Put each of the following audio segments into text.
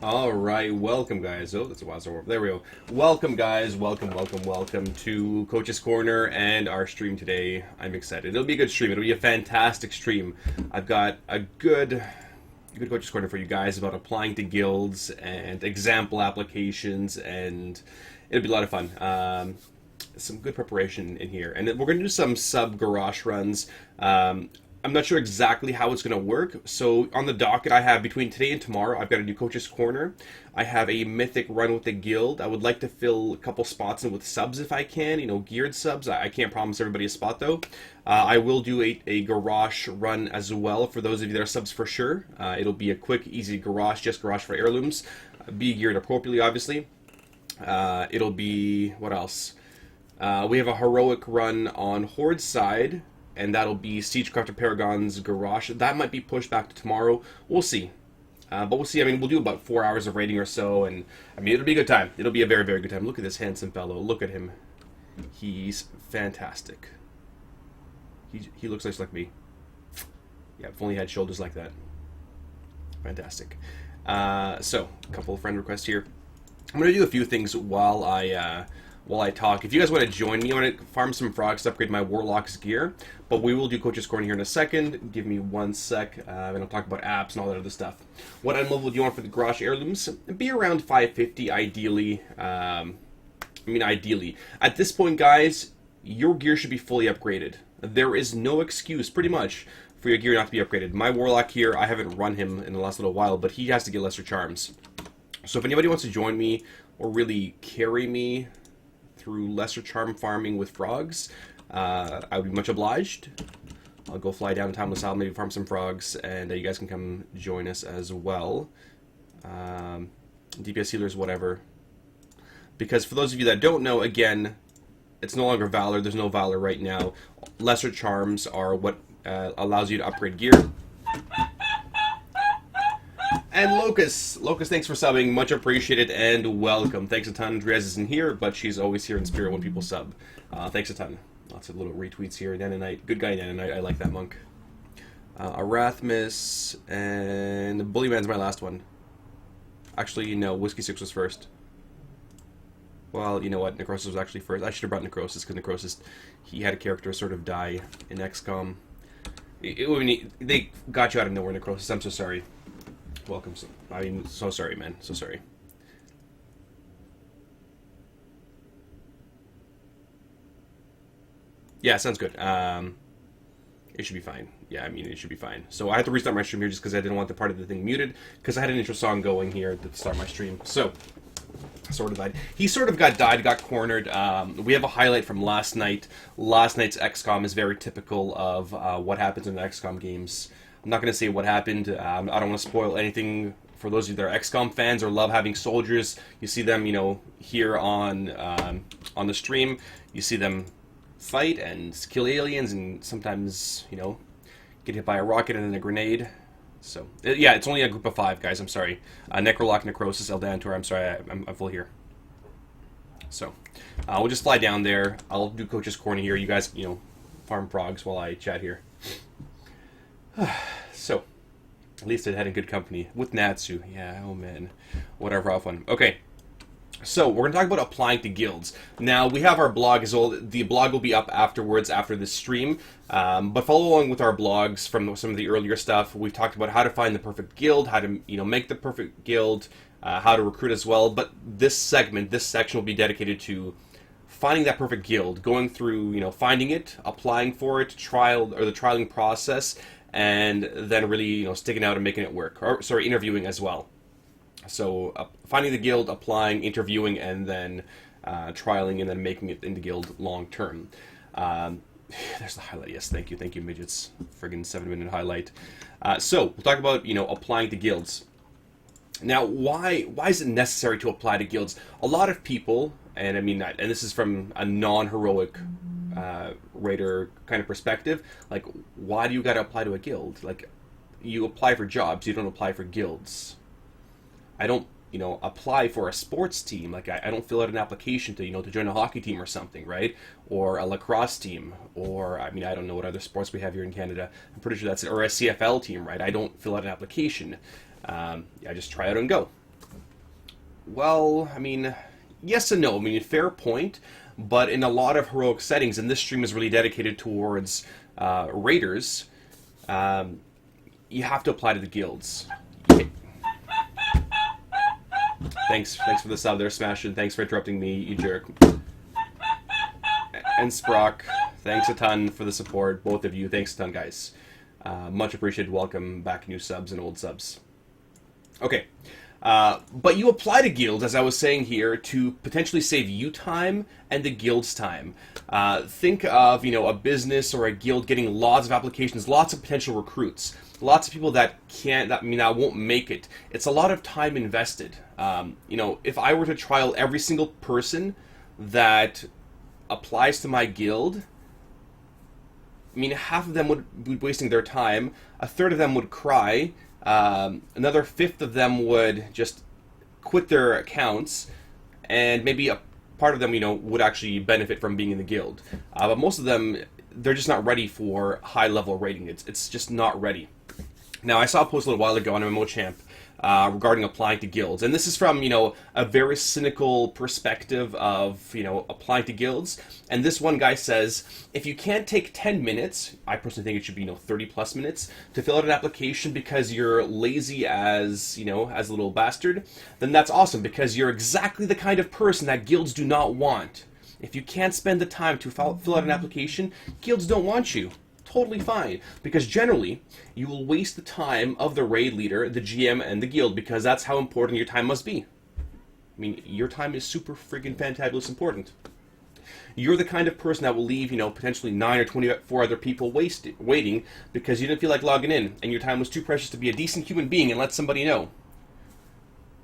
All right, welcome, guys. Oh, that's a while. There we go. Welcome, guys. Welcome to Coach's Corner and our stream today. I'm excited. It'll be a good stream. It'll be a fantastic stream. I've got a good Coach's Corner for you guys about applying to guilds and example applications, and it'll be a lot of fun. Some good preparation in here, and we're going to do some sub garage runs. I'm not sure exactly how it's going to work. So on the docket, I have between today and tomorrow, I've got to do Coach's Corner. I have a mythic run with the guild. I would like to fill a couple spots in with subs if I can, geared subs. I can't promise everybody a spot though. I will do a garage run as well for those of you that are subs for sure. It'll be a quick, easy garage, just garage for heirlooms. Be geared appropriately, obviously. It'll be, what else? We have a heroic run on Horde side, and that'll be Siegecrafter Paragon's garage. That might be pushed back to tomorrow. We'll see. But we'll see. I mean, we'll do about 4 hours of raiding or so, and I mean, it'll be a good time. It'll be a very, very good time. Look at this handsome fellow. Look at him. He's fantastic. He looks like me. Yeah, if only he had shoulders like that. Fantastic. So, a couple of friend requests here. I'm going to do a few things while I talk. If you guys want to join me, I want to farm some frogs to upgrade my Warlock's gear. But we will do Coach's Corner here in a second. Give me 1 sec, and I'll talk about apps and all that other stuff. What item level do you want for the garage heirlooms? Be around 550, ideally. Ideally. At this point, guys, your gear should be fully upgraded. There is no excuse, pretty much, for your gear not to be upgraded. My Warlock here, I haven't run him in the last little while, but he has to get lesser charms. So if anybody wants to join me or really carry me through lesser charm farming with frogs, I would be much obliged. I'll go fly down to Timeless Isle, maybe farm some frogs, and you guys can come join us as well. DPS healers, whatever. Because for those of you that don't know, again, it's no longer Valor. There's no Valor right now. Lesser charms are what allows you to upgrade gear. And Locust, thanks for subbing. Much appreciated and welcome. Thanks a ton. Andreas isn't here, but she's always here in spirit when people sub. Thanks a ton. Lots of little retweets here. Nanonite. Good guy, Nanonite. I like that monk. Arathmis and Bullyman's my last one. Actually, no. Whiskey 6 was first. Well, you know what? Necrosis was actually first. I should have brought Necrosis, because Necrosis, he had a character sort of die in XCOM. They got you out of nowhere, Necrosis. I'm so sorry. Welcome. So sorry, man. So sorry. Yeah, sounds good. It should be fine. Yeah, I mean, it should be fine. So I had to restart my stream here just because I didn't want the part of the thing muted, because I had an intro song going here at the start of my stream. So, sort of died. He sort of got cornered. We have a highlight from last night. Last night's XCOM is very typical of what happens in the XCOM games. I'm not going to say what happened. I don't want to spoil anything for those of you that are XCOM fans or love having soldiers. You see them, here on the stream. You see them fight and kill aliens, and sometimes, get hit by a rocket and then a grenade. So, yeah, it's only a group of 5, guys. I'm sorry. Necrolock, Necrosis, Eldantor. I'm sorry, I'm full here. So, we'll just fly down there. I'll do Coach's Corner here. You guys, farm frogs while I chat here. So, at least I had a good company with Natsu. Yeah, oh man. What a rough one. Okay. So, we're going to talk about applying to guilds. Now, we have our blog as well. The blog will be up afterwards, after this stream. But follow along with our blogs from some of the earlier stuff. We've talked about how to find the perfect guild, how to, make the perfect guild, how to recruit as well. But this section will be dedicated to finding that perfect guild, going through, finding it, applying for it, the trialing process, and then really, sticking out and making it work. Interviewing as well. So, finding the guild, applying, interviewing, and then trialing, and then making it in the guild long term. There's the highlight. Yes, thank you, midgets. Friggin' 7-minute highlight. So, we'll talk about, applying to guilds. Now, why is it necessary to apply to guilds? A lot of people, and this is from a non-heroic raider kind of perspective, like, why do you got to apply to a guild? Like, you apply for jobs, you don't apply for guilds. I don't, apply for a sports team. Like, I don't fill out an application to, to join a hockey team or something, right? Or a lacrosse team, or, I don't know what other sports we have here in Canada. I'm pretty sure that's it. Or a CFL team, right? I don't fill out an application. I just try out and go. Well, I mean, yes and no. I mean, fair point, but in a lot of heroic settings, and this stream is really dedicated towards raiders, um, you have to apply to the guilds. Thanks for the sub there, Smashin. Thanks for interrupting me, you jerk. And Sprock, thanks a ton for the support, both of you. Thanks a ton, guys. Much appreciated. Welcome back, new subs and old subs. Okay. But you apply to guilds, as I was saying here, to potentially save you time and the guild's time. Think of, a business or a guild getting lots of applications, lots of potential recruits, lots of people that won't make it. It's a lot of time invested. If I were to trial every single person that applies to my guild, half of them would be wasting their time, a third of them would cry, another fifth of them would just quit their accounts, and maybe a part of them, would actually benefit from being in the guild. But most of them, they're just not ready for high-level raiding. It's just not ready. Now, I saw a post a little while ago on MMOChamp regarding applying to guilds. And this is from, a very cynical perspective of, applying to guilds. And this one guy says, if you can't take 10 minutes, I personally think it should be, 30 plus minutes, to fill out an application because you're lazy as a little bastard, then that's awesome, because you're exactly the kind of person that guilds do not want. If you can't spend the time to fill out an application, guilds don't want you. Totally fine, because generally you will waste the time of the raid leader, the GM, and the guild, because that's how important your time must be. Your time is super friggin' fantabulous important. You're the kind of person that will leave, potentially 9 or 24 other people waiting because you didn't feel like logging in, and your time was too precious to be a decent human being and let somebody know.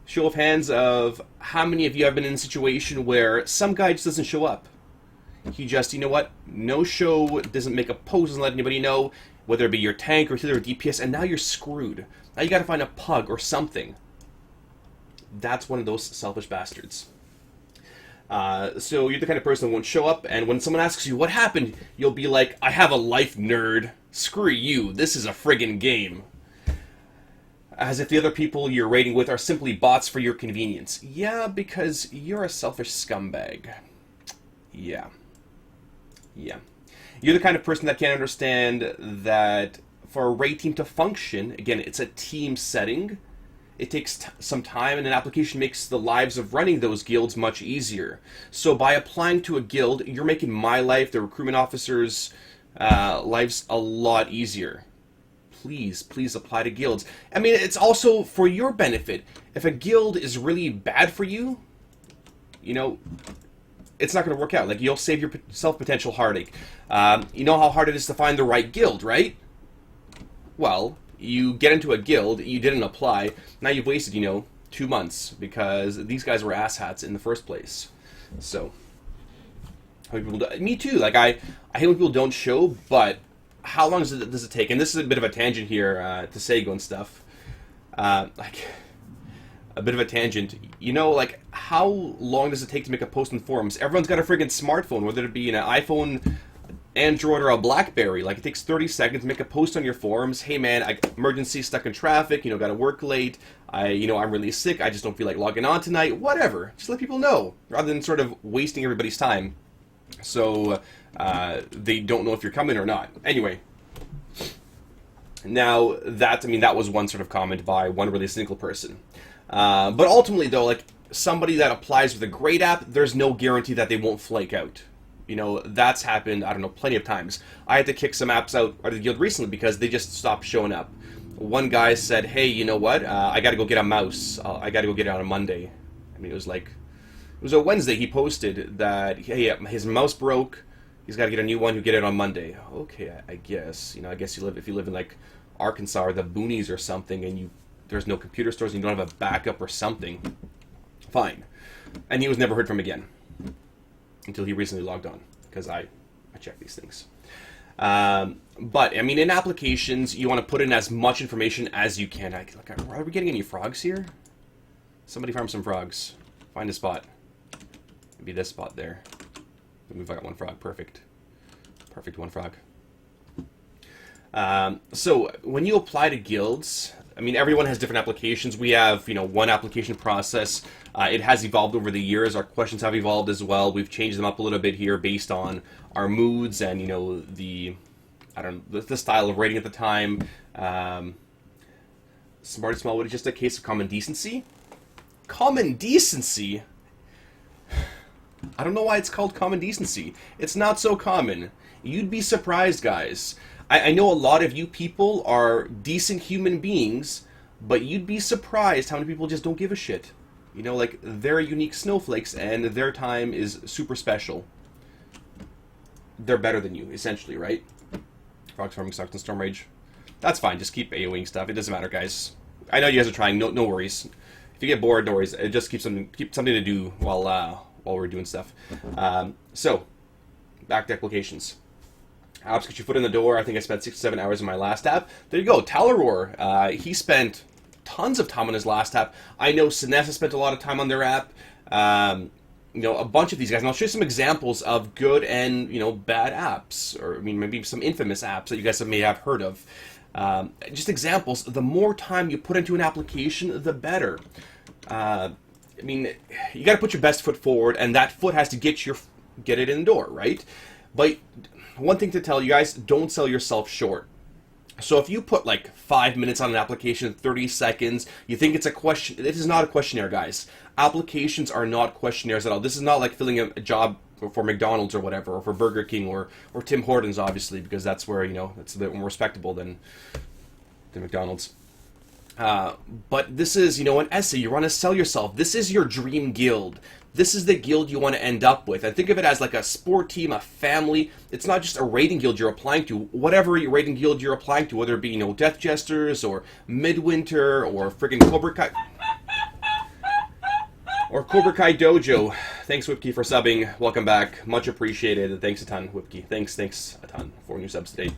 Show of hands of how many of you have been in a situation where some guy just doesn't show up. He just, no show, doesn't make a post, doesn't let anybody know, whether it be your tank or healer or DPS, and now you're screwed. Now you gotta find a pug or something. That's one of those selfish bastards. So you're the kind of person that won't show up, and when someone asks you what happened, you'll be like, I have a life, nerd. Screw you, this is a friggin' game. As if the other people you're raiding with are simply bots for your convenience. Yeah, because you're a selfish scumbag. Yeah. You're the kind of person that can't understand that for a raid team to function, again, it's a team setting, it takes some time, and an application makes the lives of running those guilds much easier. So by applying to a guild, you're making my life, the recruitment officers' lives, a lot easier. Please apply to guilds. It's also for your benefit. If a guild is really bad for you, it's not going to work out. You'll save yourself potential heartache. You know how hard it is to find the right guild, right? Well, you get into a guild, you didn't apply, now you've wasted, 2 months, because these guys were asshats in the first place. So, how many people do? Me too. I hate when people don't show, but how long does it take? And this is a bit of a tangent here to Sego and stuff. A bit of a tangent. How long does it take to make a post in forums? Everyone's got a friggin' smartphone, whether it be an iPhone, Android, or a BlackBerry. It takes 30 seconds to make a post on your forums. Hey man, emergency, stuck in traffic, gotta work late. I'm really sick, I just don't feel like logging on tonight. Whatever. Just let people know, rather than sort of wasting everybody's time. So, they don't know if you're coming or not. Anyway. Now, that was one sort of comment by one really cynical person. But ultimately, though, somebody that applies with a great app, there's no guarantee that they won't flake out. That's happened, plenty of times. I had to kick some apps out of the guild recently because they just stopped showing up. One guy said, hey, you know what? I gotta go get a mouse. I gotta go get it on a Monday. It was a Wednesday. He posted that, hey, his mouse broke. He's got to get a new one. He'll get it on Monday. Okay, I guess. If you live in Arkansas or the boonies or something, and there's no computer stores and you don't have a backup or something, fine. And he was never heard from again until he recently logged on, because I check these things. But in applications, you want to put in as much information as you can. Are we getting any frogs here? Somebody farm some frogs. Find a spot. Maybe this spot there. We've got one frog. Perfect. Perfect, one frog. So when you apply to guilds, I mean, everyone has different applications. We have, one application process. It has evolved over the years. Our questions have evolved as well. We've changed them up a little bit here based on our moods and, the style of writing at the time. Smart and small, what is just a case of common decency? Common decency? I don't know why it's called common decency. It's not so common. You'd be surprised, guys. I know a lot of you people are decent human beings, but you'd be surprised how many people just don't give a shit. Like, they're unique snowflakes, and their time is super special. They're better than you, essentially, right? Frogs farming sucks in Storm Rage. That's fine, just keep AoEing stuff. It doesn't matter, guys. I know you guys are trying, no worries. If you get bored, no worries. It just keep something to do while we're doing stuff. So, back to applications. Apps get your foot in the door. I think I spent 6 to 7 hours in my last app. There you go. Talaror. He spent tons of time on his last app. I know Sinessa spent a lot of time on their app. A bunch of these guys. And I'll show you some examples of good and, bad apps. Or, maybe some infamous apps that you guys may have heard of. Just examples. The more time you put into an application, the better. You got to put your best foot forward, and that foot has to get it in the door, right? But one thing to tell you guys, don't sell yourself short. So if you put like 5 minutes on an application, 30 seconds, you think it's a question. This is not a questionnaire, guys. Applications are not questionnaires at all. This is not like filling a job for McDonald's or whatever, or for Burger King or Tim Hortons, obviously, because that's where, it's a bit more respectable than McDonald's. But this is, an essay. You want to sell yourself. This is your dream guild. This is the guild you want to end up with. And think of it as like a sport team, a family. It's not just a raiding guild you're applying to. Whatever raiding guild you're applying to, whether it be, Death Jesters or Midwinter or friggin' Cobra Kai. Or Cobra Kai Dojo. Thanks, Whipkey, for subbing. Welcome back. Much appreciated. Thanks a ton, Whipkey. Thanks a ton for new subs today.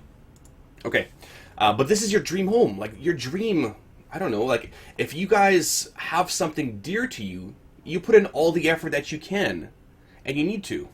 Okay. But this is your dream home. Like, your dream, I don't know, like, if you guys have something dear to you, you put in all the effort that you can, and you need to.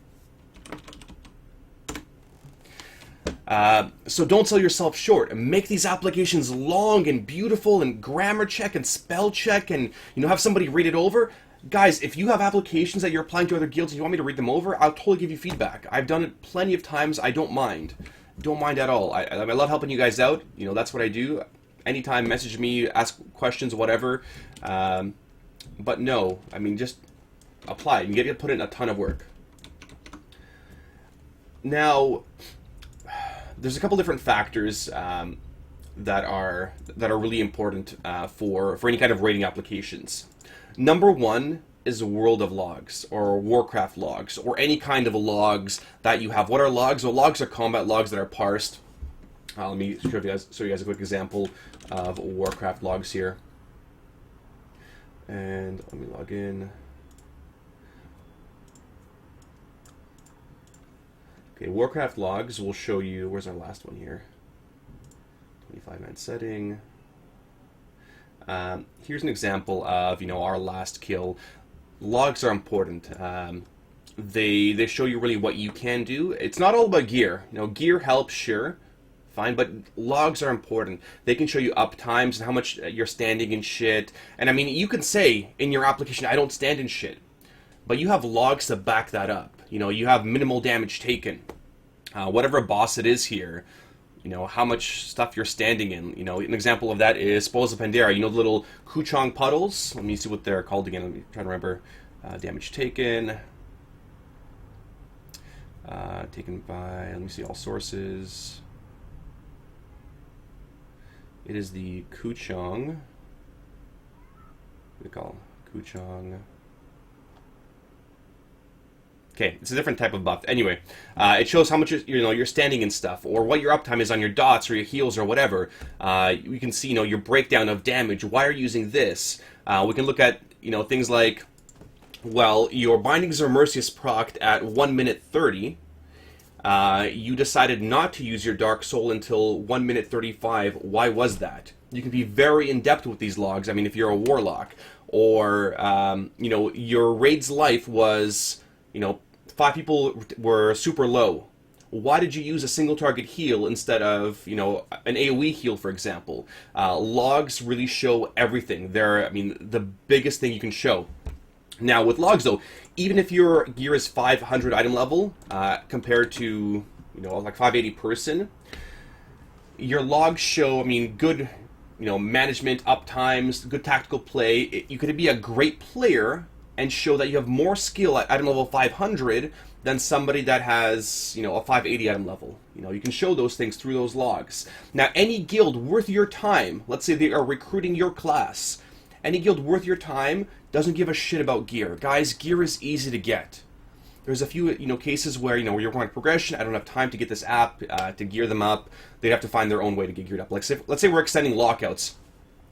So don't sell yourself short. Make these applications long and beautiful and grammar check and spell check and, have somebody read it over. Guys, if you have applications that you're applying to other guilds and you want me to read them over, I'll totally give you feedback. I've done it plenty of times. I don't mind. Don't mind at all. I love helping you guys out. That's what I do. Anytime, message me, ask questions, whatever. But no, just apply. You get to put in a ton of work. Now, there's a couple different factors that are really important for any kind of rating applications. Number one is World of Logs or Warcraft logs or any kind of logs that you have. What are logs? Well, logs are combat logs that are parsed. Let me show you guys a quick example of Warcraft logs here. And let me log in. Okay, Warcraft logs will show you, where's our last one here? 25-man setting. Here's an example of, our last kill. Logs are important. They show you really what you can do. It's not all about gear. Gear helps, sure. Fine, but logs are important. They can show you up times and how much you're standing in shit. And you can say in your application, I don't stand in shit. But you have logs to back that up. You have minimal damage taken. Whatever boss it is here, how much stuff you're standing in. An example of that is Spoils of Pandaria. The little Kuchong puddles. Let me see what they're called again. Let me try to remember. Damage taken. Taken by, let me see, all sources. It is the Kuchong. What do we call Kuchong? Okay, it's a different type of buff. Anyway, it shows how much you're standing in stuff, or what your uptime is on your dots or your heals or whatever. You can see your breakdown of damage. Why are you using this? We can look at things like, well, your bindings are Mercius procced at 1 minute 30. You decided not to use your Dark Soul until 1 minute 35. Why was that? You can be very in-depth with these logs. If you're a Warlock. Or, your raid's life was, 5 people were super low. Why did you use a single target heal instead of, you know, an AoE heal, for example? Logs really show everything. They're, I mean, the biggest thing you can show. Now, with logs, though, even if your gear is 500 item level, compared to, you know, like 580 person, your logs show, I mean, good, you know, management, uptimes, good tactical play. You could be a great player and show that you have more skill at item level 500 than somebody that has, you know, a 580 item level. You know, you can show those things through those logs. Now, any guild worth your time, let's say they are recruiting your class, any guild worth your time doesn't give a shit about gear. Guys, gear is easy to get. There's a few, you know, cases where, you know, where you're going progression, I don't have time to get this app to gear them up. They'd have to find their own way to get geared up. Like, let's say we're extending lockouts,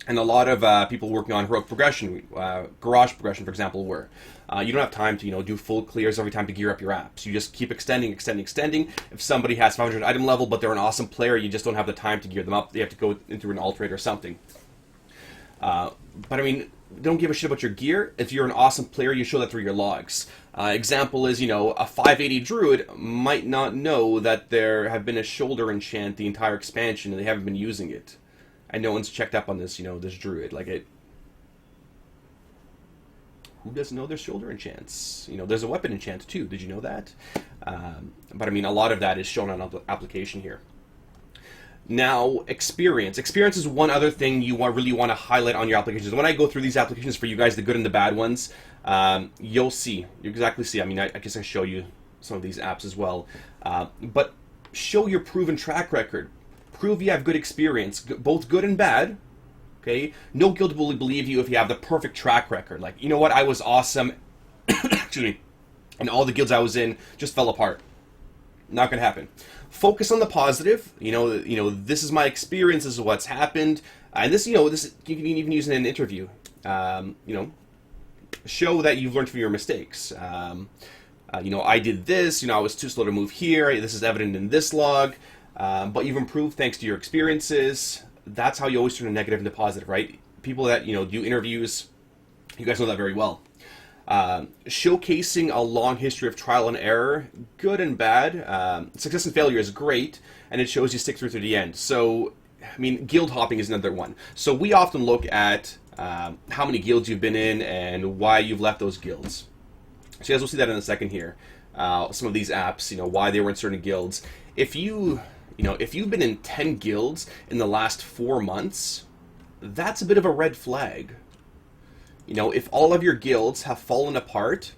and a lot of people working on heroic progression, garage progression, for example, where you don't have time to, you know, do full clears every time to gear up your apps. You just keep extending. If somebody has 500 item level, but they're an awesome player, you just don't have the time to gear them up. They have to go into an alterator or something. But I mean, don't give a shit about your gear. If you're an awesome player, you show that through your logs. Example is, you know, a 580 druid might not know that there have been a shoulder enchant the entire expansion and they haven't been using it. And no one's checked up on this, you know, this druid. Like, it... Who doesn't know there's shoulder enchants? You know, there's a weapon enchant, too. Did you know that? But, I mean, a lot of that is shown on application here. Now, experience. Experience is one other thing you really want to highlight on your applications. When I go through these applications for you guys, the good and the bad ones, you'll see. You exactly see. I mean, I guess I show you some of these apps as well. But show your proven track record. Prove you have good experience, both good and bad. Okay? No guild will believe you if you have the perfect track record. Like, you know what? I was awesome. Excuse me. And all the guilds I was in just fell apart. Not going to happen. Focus on the positive. You know, this is my experience. This is what's happened. And this, you know, this you can even use it in an interview. You know, show that you've learned from your mistakes. You know, I did this. You know, I was too slow to move here. This is evident in this log. But you've improved thanks to your experiences. That's how you always turn a negative into positive, right? People that, you know, do interviews, you guys know that very well. Showcasing a long history of trial and error, good and bad. Success and failure is great, and it shows you stick through to the end. So, I mean, guild hopping is another one. So we often look at how many guilds you've been in and why you've left those guilds. So you guys will see that in a second here. Some of these apps, you know, why they were in certain guilds. If you've been in 10 guilds in the last 4 months, that's a bit of a red flag. You know, if all of your guilds have fallen apart,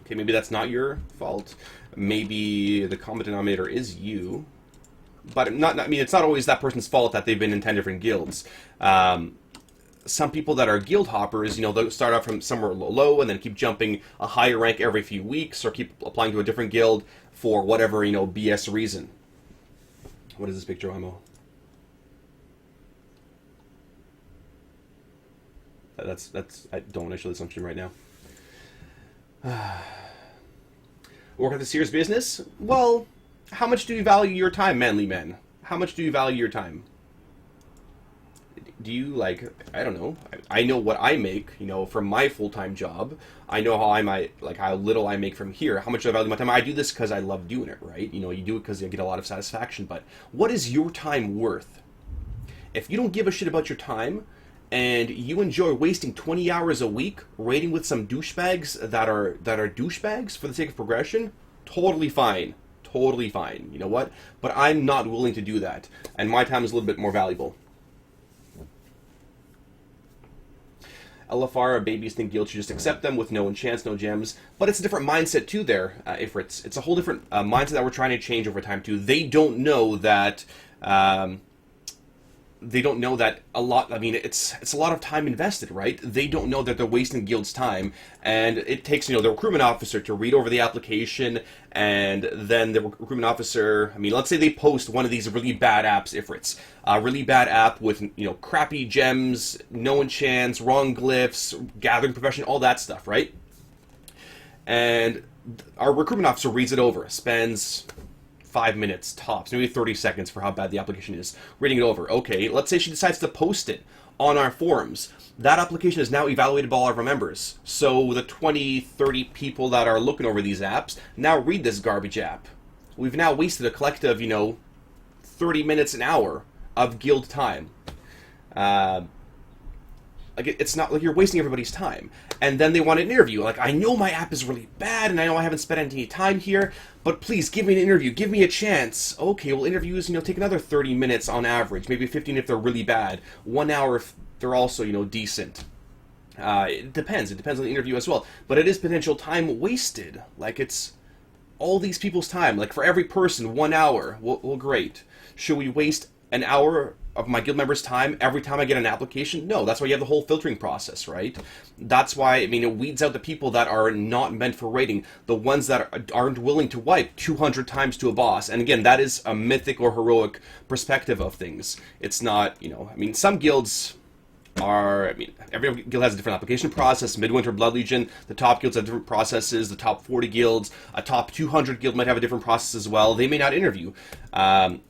okay, maybe that's not your fault. Maybe the common denominator is you. But I mean, it's not always that person's fault that they've been in 10 different guilds. Some people that are guild hoppers, you know, they'll start out from somewhere low and then keep jumping a higher rank every few weeks or keep applying to a different guild for whatever, you know, BS reason. What is this picture, Imo? That's I don't want to show this on stream right now. Work at the Sears business? Well, how much do you value your time, manly men? How much do you value your time? Do you, like, I don't know. I know what I make, you know, from my full-time job. I know how little I make from here. How much do I value my time? I do this because I love doing it, right? You know, you do it because you get a lot of satisfaction. But what is your time worth? If you don't give a shit about your time, and you enjoy wasting 20 hours a week raiding with some douchebags that are douchebags for the sake of progression, totally fine. Totally fine. You know what? But I'm not willing to do that. And my time is a little bit more valuable. LFR babies think guilds should just accept them with no enchants, no gems. But it's a different mindset too there, Ifrits. It's a whole different mindset that we're trying to change over time too. They don't know that... They don't know that a lot. I mean, it's a lot of time invested, right? They don't know that they're wasting guild's time, and it takes, you know, the recruitment officer to read over the application, and then the recruitment officer. I mean, let's say they post one of these really bad apps, Ifrits, a really bad app with, you know, crappy gems, no enchants, wrong glyphs, gathering profession, all that stuff, right? And our recruitment officer reads it over, spends 5 minutes tops, maybe 30 seconds for how bad the application is, reading it over. Okay, let's say she decides to post it on our forums. That application is now evaluated by all of our members. So the 20, 30 people that are looking over these apps now read this garbage app. we've now wasted a collective, 30 minutes, an hour of guild time. It's not like you're wasting everybody's time. And then they want an interview. Like, I know my app is really bad, and I know I haven't spent any time here, but please give me an interview. Give me a chance. Okay, well, interviews, take another 30 minutes on average. Maybe 15 if they're really bad. 1 hour if they're also, decent. It depends. It depends on the interview as well. But it is potential time wasted. Like, it's all these people's time. Like, for every person, 1 hour. Well, great. Should we waste an hour of my guild members' time every time I get an application? No, that's why you have the whole filtering process, right? That's why, it weeds out the people that are not meant for raiding, the ones that aren't willing to wipe 200 times to a boss. And again, that is a mythic or heroic perspective of things. It's not, some guilds are, every guild has a different application process. Midwinter Blood Legion, the top guilds have different processes. The top 40 guilds, a top 200 guild might have a different process as well. They may not interview.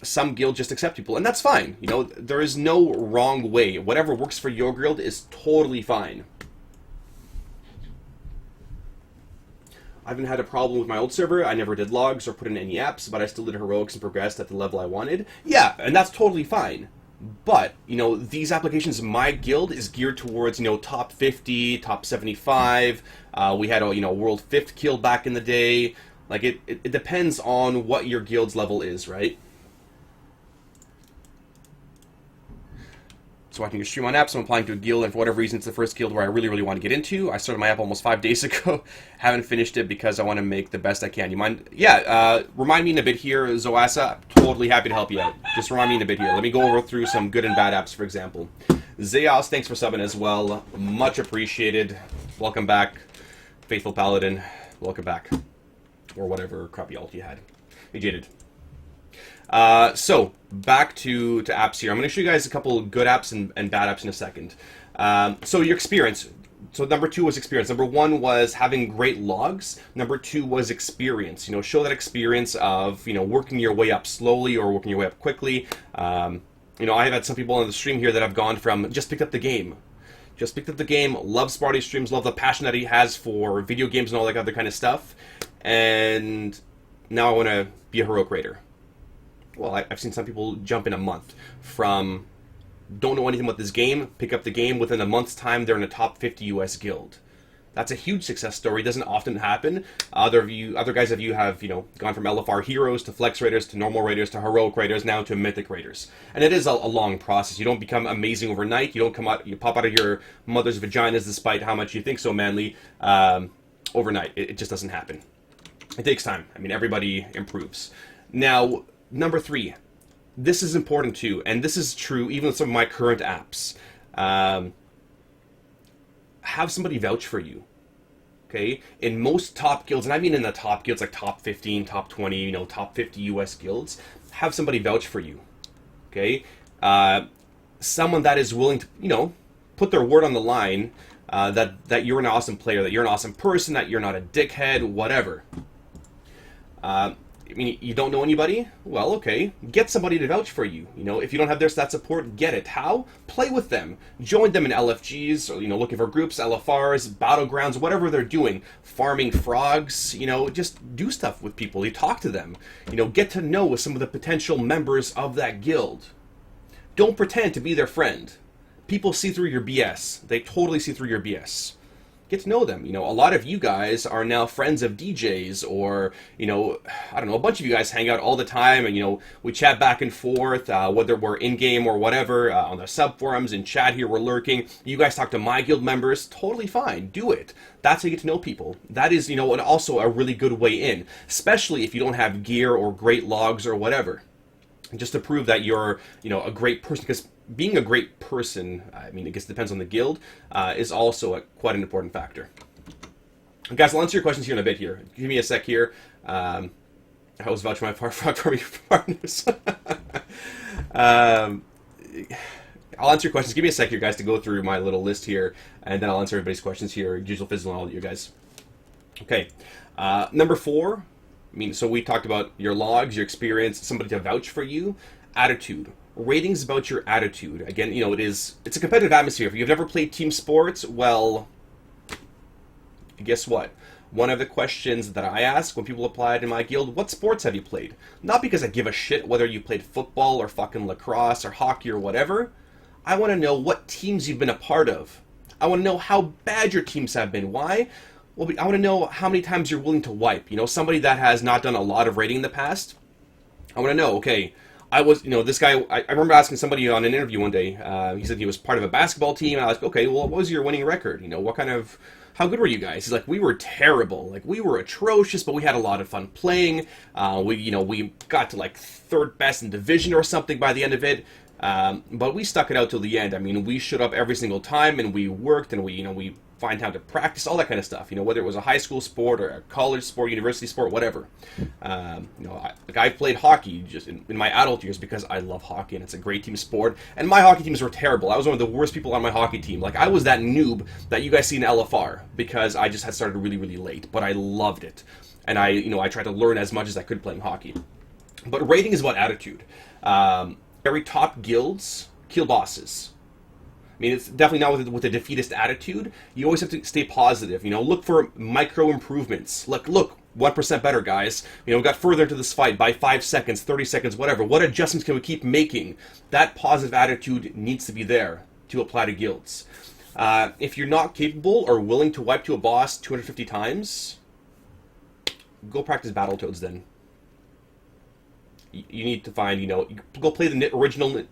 Some guilds just accept people, and that's fine. There is no wrong way. Whatever works for your guild is totally fine. I haven't had a problem with my old server. I never did logs or put in any apps, but I still did heroics and progressed at the level I wanted. Yeah, and that's totally fine. But, these applications, my guild is geared towards, top 50, top 75. We had a, world 5th kill back in the day. Like, it depends on what your guild's level is, right? So I can stream on apps. I'm applying to a guild, and for whatever reason, it's the first guild where I really, really want to get into. I started my app almost 5 days ago. Haven't finished it because I want to make the best I can. You mind? Yeah, remind me in a bit here, Zoasa. Totally happy to help you out. Just remind me in a bit here. Let me go over through some good and bad apps, for example. Zeos, thanks for subbing as well. Much appreciated. Welcome back. Faithful Paladin, welcome back. Or whatever crappy alt you had. Hey, Jaded. So, back to apps here. I'm going to show you guys a couple good apps and bad apps in a second. So your experience. So number 2 was experience. Number 1 was having great logs. Number 2 was experience. Show that experience of, working your way up slowly or working your way up quickly. I've had some people on the stream here that have gone from just picked up the game. Just picked up the game, love Sparty streams, love the passion that he has for video games and all that other kind of stuff. And now I want to be a heroic raider. Well, I've seen some people jump in a month from don't know anything about this game, pick up the game, within a month's time they're in a top 50 US guild. That's a huge success story. It doesn't often happen. Other guys of you have, gone from LFR heroes to flex raiders to normal raiders to heroic raiders now to mythic raiders. And it is a long process. You don't become amazing overnight. You pop out of your mother's vaginas despite how much you think so manly overnight. It just doesn't happen. It takes time. Everybody improves. Now, number 3, this is important too, and this is true even with some of my current apps. Have somebody vouch for you, okay? In most top guilds, and I mean in the top guilds, like top 15, top 20, top 50 US guilds, have somebody vouch for you, okay? Someone that is willing to, put their word on the line, that you're an awesome player, that you're an awesome person, that you're not a dickhead, whatever. You don't know anybody? Well, okay. Get somebody to vouch for you. If you don't have their stat support, get it. How? Play with them. Join them in LFGs, or, looking for groups, LFRs, battlegrounds, whatever they're doing. Farming frogs, just do stuff with people. You talk to them. Get to know some of the potential members of that guild. Don't pretend to be their friend. People see through your BS. They totally see through your BS. Get to know them. A lot of you guys are now friends of DJs, or, I don't know, a bunch of you guys hang out all the time, and, we chat back and forth, whether we're in-game or whatever, on the sub-forums, in chat here, we're lurking. You guys talk to my guild members, totally fine, do it. That's how you get to know people. That is, and also a really good way in, especially if you don't have gear or great logs or whatever. Just to prove that you're, a great person, because being a great person, I guess it depends on the guild, is also quite an important factor. Guys, I'll answer your questions here in a bit here. Give me a sec here. I was vouching my farming partners. I'll answer your questions. Give me a sec here, guys, to go through my little list here, and then I'll answer everybody's questions here. Usual fizzle and all of you guys. Okay. Number 4. So we talked about your logs, your experience, somebody to vouch for you, attitude. Ratings about your attitude. Again, it's a competitive atmosphere. If you've never played team sports, well, guess what? one of the questions that I ask when people apply to my guild, what sports have you played? Not because I give a shit whether you played football or fucking lacrosse or hockey or whatever. I want to know what teams you've been a part of. I want to know how bad your teams have been. Why? Well, I want to know how many times you're willing to wipe. You know, somebody that has not done a lot of raiding in the past, I want to know, okay, this guy, I remember asking somebody on an interview one day, he said he was part of a basketball team, and I was like, okay, well, what was your winning record? You know, how good were you guys? He's like, we were terrible. Like, we were atrocious, but we had a lot of fun playing. We got to, like, third best in division or something by the end of it. But we stuck it out till the end. I mean, we showed up every single time, and we worked, and we find time to practice, all that kind of stuff. You know, whether it was a high school sport or a college sport, university sport, whatever. I played hockey just in my adult years because I love hockey, and it's a great team sport. And my hockey teams were terrible. I was one of the worst people on my hockey team. Like, I was that noob that you guys see in LFR because I just had started really, really late. But I loved it. And I tried to learn as much as I could playing hockey. But raiding is about attitude. Very top guilds kill bosses. I mean, it's definitely not with a defeatist attitude. You always have to stay positive. You know, look for micro improvements. Look, 1% better, guys. You know, we got further into this fight by 5 seconds, 30 seconds, whatever. What adjustments can we keep making? That positive attitude needs to be there to apply to guilds. If you're not capable or willing to wipe to a boss 250 times, go practice Battletoads then. You need to find, go play the original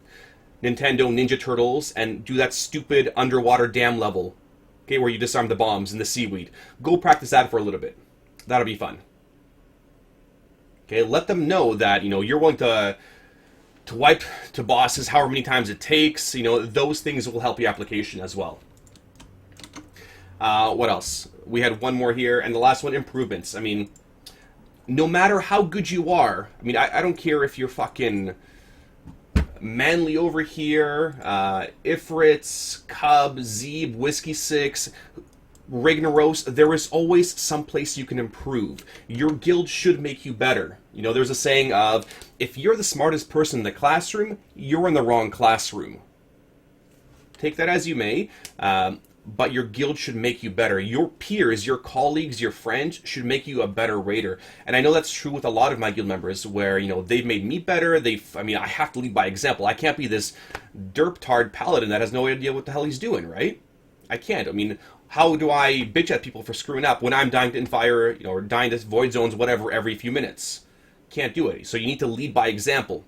Nintendo Ninja Turtles and do that stupid underwater dam level, okay, where you disarm the bombs in the seaweed. Go practice that for a little bit. That'll be fun. Okay, let them know that, you're willing to wipe to bosses however many times it takes. Those things will help your application as well. What else? We had one more here, and the last one, improvements. I mean, no matter how good you are, I don't care if you're fucking Manly over here, Ifrits, Cub, Zeeb, Whiskey 6, Rignaros, there is always some place you can improve. Your guild should make you better. There's a saying of, if you're the smartest person in the classroom, you're in the wrong classroom. Take that as you may, but your guild should make you better. Your peers, your colleagues, your friends should make you a better raider. And I know that's true with a lot of my guild members where, they've made me better. I have to lead by example. I can't be this derp-tard paladin that has no idea what the hell he's doing, right? I can't. How do I bitch at people for screwing up when I'm dying to infire, or dying to void zones, whatever, every few minutes? Can't do it. So you need to lead by example.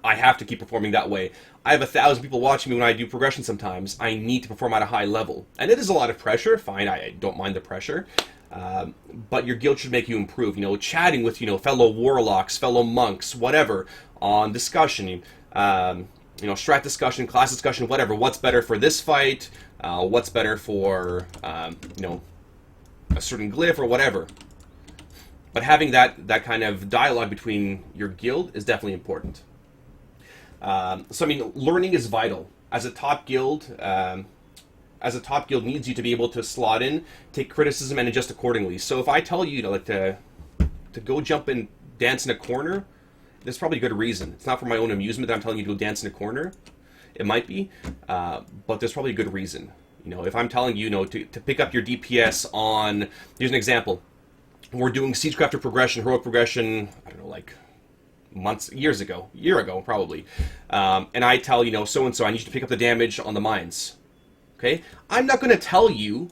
I have to keep performing that way. I have 1,000 people watching me when I do progression sometimes. I need to perform at a high level. And it is a lot of pressure. Fine, I don't mind the pressure. But your guild should make you improve. Chatting with, fellow warlocks, fellow monks, whatever, on discussion. Strat discussion, class discussion, whatever. What's better for this fight? What's better for, a certain glyph or whatever. But having that kind of dialogue between your guild is definitely important. Learning is vital. As a top guild needs you to be able to slot in, take criticism, and adjust accordingly. So if I tell you to go jump and dance in a corner, there's probably a good reason. It's not for my own amusement that I'm telling you to go dance in a corner. It might be, but there's probably a good reason. If I'm telling you, to pick up your DPS on, here's an example. We're doing Siegecrafter progression, heroic progression, I don't know, like year ago probably, and I tell so-and-so I need you to pick up the damage on the mines. Okay, I'm not going to tell you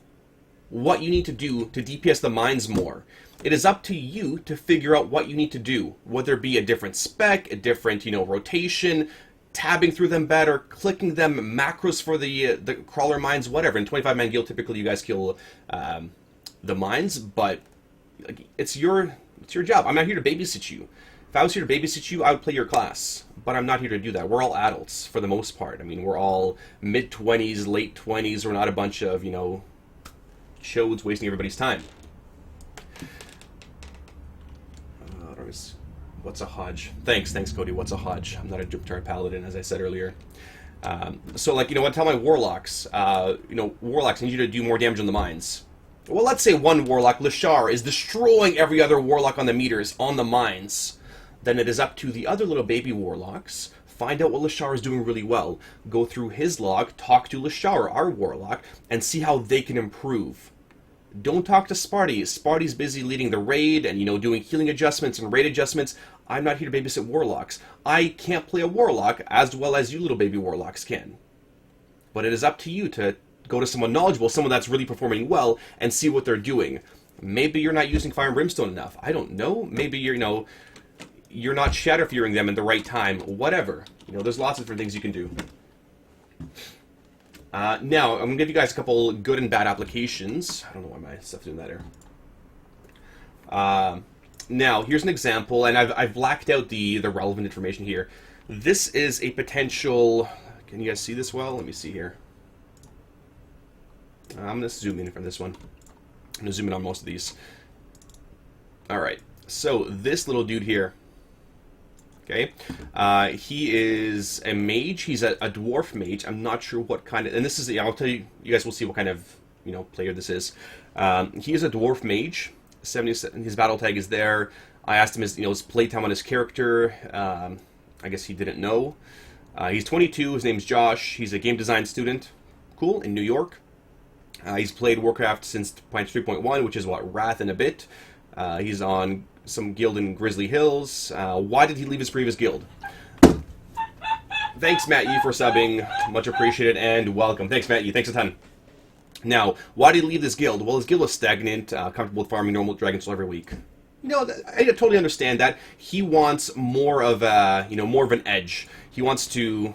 what you need to do to DPS the mines more. It is up to you to figure out what you need to do, whether it be a different spec, a different rotation, tabbing through them better, clicking them, macros for the crawler mines, whatever. In 25-man guild, typically you guys kill the mines, but it's your job. I'm not here to babysit you. If I was here to babysit you, I would play your class. But I'm not here to do that. We're all adults, for the most part. We're all mid-20s, late 20s. We're not a bunch of, chodes wasting everybody's time. What's a Hodge? Thanks, Cody. What's a Hodge? I'm not a Driptard Paladin, as I said earlier. I tell my Warlocks, Warlocks, I need you to do more damage on the mines. Well, let's say one Warlock, Lashar, is destroying every other Warlock on the meters, on the mines. Then it is up to the other little baby Warlocks, find out what Lashar is doing really well, go through his log, talk to Lashar, our Warlock, and see how they can improve. Don't talk to Sparty. Sparty's busy leading the raid and, doing healing adjustments and raid adjustments. I'm not here to babysit warlocks. I can't play a warlock as well as you little baby warlocks can. But it is up to you to go to someone knowledgeable, someone that's really performing well, and see what they're doing. Maybe you're not using Fire and Brimstone enough. I don't know. Maybe you're not shatter fearing them in the right time. Whatever. There's lots of different things you can do. Now, I'm going to give you guys a couple good and bad applications. I don't know why my stuff's doing that here. Now, here's an example, and I've blacked out the relevant information here. This is a potential... Can you guys see this well? Let me see here. I'm going to zoom in from this one. I'm going to zoom in on most of these. Alright, so this little dude here, okay, he is a mage. He's a dwarf mage. I'm not sure what kind of, and this is, I'll tell you, you guys will see what kind of, player this is. He is a dwarf mage. 70, his battle tag is there. I asked him his playtime on his character. I guess he didn't know. He's 22. His name's Josh. He's a game design student. Cool, in New York. He's played Warcraft since 3.1, which is what, Wrath and a bit. He's on some guild in Grizzly Hills. Why did he leave his previous guild? Thanks, Matt Yee, for subbing. Much appreciated, and welcome. Thanks, Matt Yee. Thanks a ton. Now, why did he leave this guild? Well, his guild was stagnant, comfortable with farming normal Dragon Soul every week. I totally understand that. He wants more of a, more of an edge. He wants to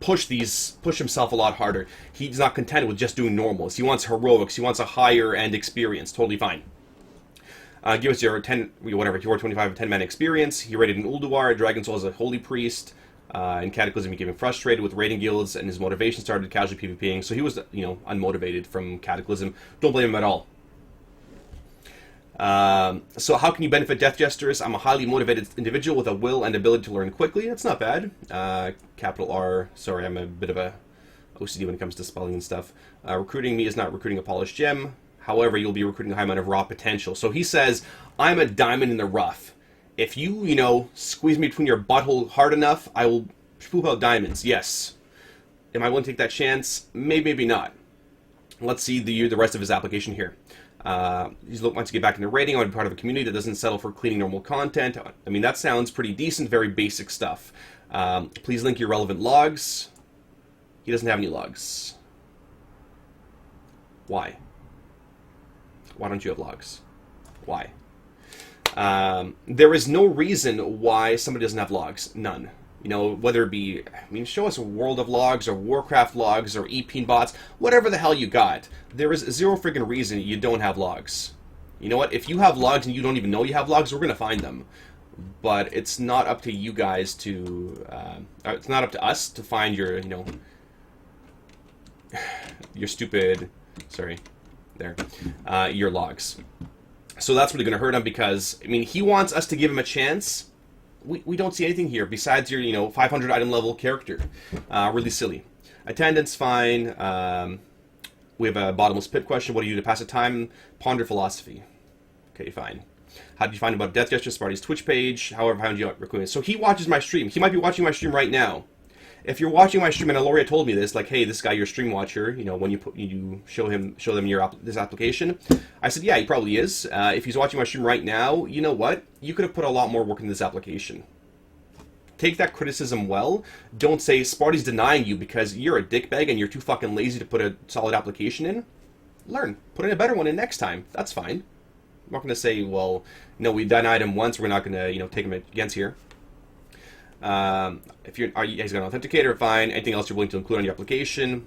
push himself a lot harder. He's not content with just doing normals. He wants heroics. He wants a higher end experience. Totally fine. Give us your 10, whatever, your 25 10-man experience. He raided in Ulduar, Dragon Soul as a holy priest. In Cataclysm, he became frustrated with raiding guilds, and his motivation started casually PvPing. So he was, unmotivated from Cataclysm. Don't blame him at all. So how can you benefit Death Jesters? I'm a highly motivated individual with a will and ability to learn quickly. That's not bad. Capital R. Sorry, I'm a bit of a OCD when it comes to spelling and stuff. Recruiting me is not recruiting a polished gem. However, you'll be recruiting a high amount of raw potential. So he says, I'm a diamond in the rough. If you, squeeze me between your butthole hard enough, I will poop out diamonds. Yes. Am I willing to take that chance? Maybe, maybe not. Let's see the rest of his application here. He wants to get back into raiding. I want to be part of a community that doesn't settle for cleaning normal content. I mean, that sounds pretty decent, very basic stuff. Please link your relevant logs. He doesn't have any logs. Why? Why don't you have logs? Why? There is no reason why somebody doesn't have logs. None. Whether it be, show us a World of Logs or Warcraft logs or EP bots, whatever the hell you got. There is zero freaking reason you don't have logs. You know what? If you have logs and you don't even know you have logs, we're going to find them. But it's not up to you guys to, it's not up to us to find your, your stupid, sorry, there, your logs. So that's really going to hurt him because, he wants us to give him a chance. We don't see anything here besides your, 500 item level character. Really silly. Attendance, fine. We have a bottomless pit question. What do you do to pass the time? Ponder philosophy. Okay, fine. How did you find about Death Gesture? Sparty's Twitch page. However, how did you record? So he watches my stream. He might be watching my stream right now. If you're watching my stream, and Aloria told me this, like, hey, this guy, your stream watcher, when you show them this application, I said, yeah, he probably is. If he's watching my stream right now, you know what? You could have put a lot more work into this application. Take that criticism well. Don't say Sparty's denying you because you're a dickbag and you're too fucking lazy to put a solid application in. Learn. Put in a better one in next time. That's fine. I'm not going to say, well, no, we denied him once, we're not going to, take him against here. If you're, he's got an authenticator, fine. Anything else you're willing to include on your application?